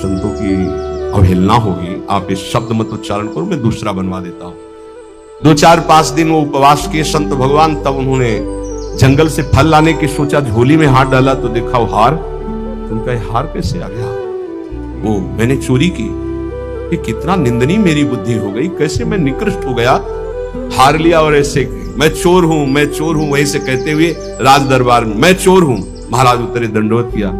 संतों की अवहेलना होगी, आप इस शब्द मत उच्चारण करो, मैं दूसरा बनवा देता हूं। 2, 4, 5 दिन वो उपवास किए संत भगवान, तब उन्होंने जंगल से फल लाने की सोचा, झोली में हाथ डाला तो देखा वो हार। उनका हार कैसे आ गया? वो मैंने चोरी की, ये कितना निंदनीय मेरी बुद्धि हो गई, कैसे मैं निकृष्ट हो गया, हार लिया और ऐसे मैं चोर हूं, मैं चोर हूं, वहीं से कहते हुए राज दरबार में मैं चोर हूं। महाराज उतरे, दंडवत किया,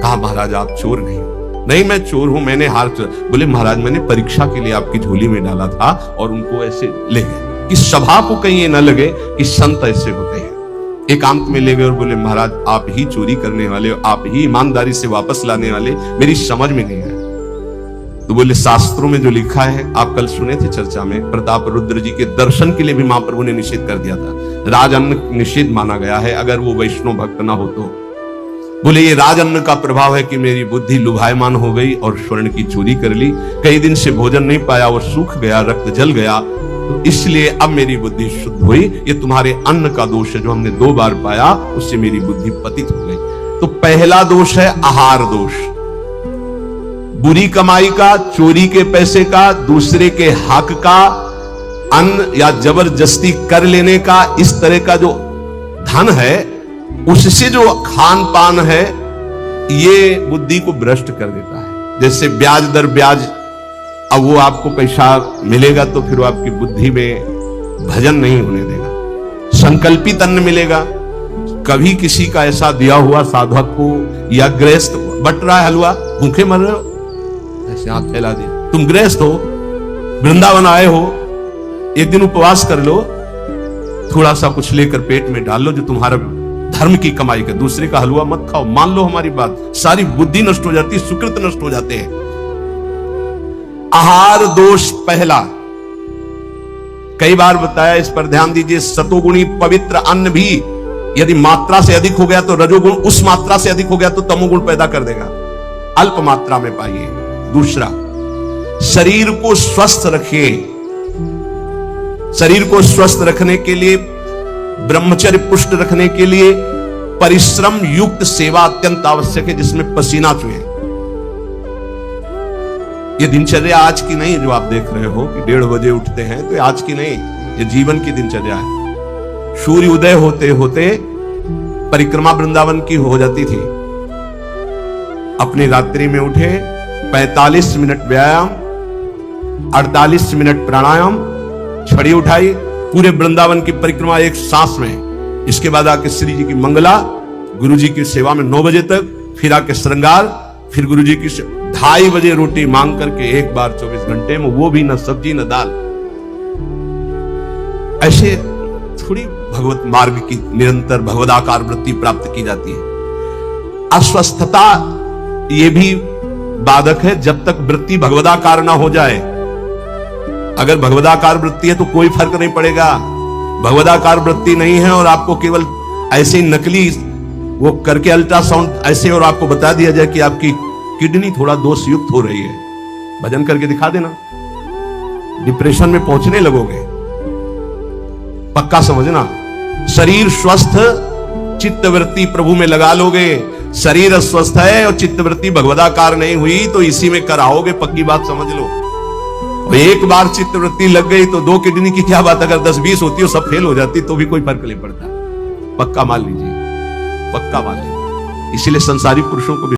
कहा महाराज आप चोर नहीं, नहीं मैं चोर हूं, मैंने हार बोले महाराज मैंने परीक्षा के लिए आपकी झोली में डाला था और उनको ऐसे ले गए कि सभा को कहीं ये न लगे कि संत ऐसे होते हैं। एकांत में ले गए और बोले महाराज आप ही चोरी करने वाले हो, आप ही ईमानदारी से वापस लाने वाले, मेरी समझ में नहीं आया। तो बोले शास्त्रों में जो लिखा है, आप कल सुने थे चर्चा में, प्रताप रुद्र जी के दर्शन के लिए भी महाप्रभु ने निषेध कर दिया था। राजअन्न निषेध माना गया है अगर वो वैष्णव भक्त ना हो तो। बोले ये राजअन्न का प्रभाव है कि मेरी बुद्धि लुभायमान हो गई और स्वर्ण की चोरी कर ली, कई दिन से भोजन नहीं पाया, वो सूख गया, रक्त जल गया, तो इसलिए अब मेरी बुद्धि शुद्ध हुई। ये तुम्हारे अन्न का दोष है जो हमने 2 बार पाया, उससे मेरी बुद्धि पतित हो गई। तो पहला दोष है आहार दोष, बुरी कमाई का, चोरी के पैसे का, दूसरे के हक का, अन्न या जबरदस्ती कर लेने का, इस तरह का जो धन है उससे जो खान पान है ये बुद्धि को भ्रष्ट कर देता है। जैसे ब्याज दर ब्याज, अब वो आपको पैसा मिलेगा तो फिर वो आपकी बुद्धि में भजन नहीं होने देगा। संकल्पित अन्न मिलेगा, कभी किसी का ऐसा दिया हुआ साधक को या गृहस्थ बट रहा है हलवा, भूखे मर रहे हो, ऐसे हाथ फैला दिया, तुम गृहस्थ हो, वृंदावन आए हो, एक दिन उपवास कर लो, थोड़ा सा कुछ लेकर पेट में डाल लो जो तुम्हारा धर्म की कमाई का, दूसरे का हलवा मत खाओ, मान लो हमारी बात, सारी बुद्धि नष्ट हो जाती, सुकृत नष्ट हो जाते हैं। आहार दोष पहला, कई बार बताया, इस पर ध्यान दीजिए। सतोगुणी पवित्र अन्न भी यदि मात्रा से अधिक हो गया तो रजोगुण, उस मात्रा से अधिक हो गया तो तमोगुण पैदा कर देगा, अल्प मात्रा में पाइए। दूसरा, शरीर को स्वस्थ रखिए। शरीर को स्वस्थ रखने के लिए, ब्रह्मचर्य पुष्ट रखने के लिए परिश्रम युक्त सेवा अत्यंत आवश्यक है, जिसमें पसीना चुहे। ये दिनचर्या आज की नहीं जो आप देख रहे हो कि 1:30 बजे उठते हैं, तो आज की नहीं, ये जीवन की दिनचर्या है। सूर्य उदय होते होते परिक्रमा वृंदावन की हो जाती थी, अपनी रात्रि में उठे, 45 मिनट व्यायाम, 48 मिनट प्राणायाम, छड़ी उठाई, पूरे वृंदावन की परिक्रमा एक सांस में। इसके बाद आके श्री जी की मंगला, गुरु जी की सेवा में 9 बजे तक, फिर आके श्रृंगार, फिर गुरु जी की 2:30 बजे रोटी मांग करके एक बार 24 घंटे में, वो भी न सब्जी न दाल। ऐसे थोड़ी भगवत मार्ग की निरंतर भगवदाकार वृत्ति प्राप्त की जाती है। अस्वस्थता ये भी बाधक है, जब तक वृत्ति भगवदाकार ना हो जाए। अगर भगवदाकार वृत्ति है तो कोई फर्क नहीं पड़ेगा, भगवदाकार वृत्ति नहीं है और आपको केवल ऐसे नकली वो करके अल्ट्रासाउंड ऐसे और आपको बता दिया जाए कि आपकी किडनी थोड़ा दोष युक्त हो रही है, भजन करके दिखा देना, डिप्रेशन में पहुंचने लगोगे। पक्का समझना, शरीर स्वस्थ, चित्तवृत्ति प्रभु में लगा लोगे। शरीर अस्वस्थ है और चित्तवृत्ति भगवदाकार नहीं हुई तो इसी में कराओगे, पक्की बात समझ लो। एक बार चित्तवृत्ति लग गई तो 2 किडनी की क्या बात, अगर 10-20 होती हो सब फेल हो जाती तो भी कोई फर्क नहीं पड़ता। पक्का मान लीजिए, पक्का मान लीजिए। इसीलिए संसारिक पुरुषों को भी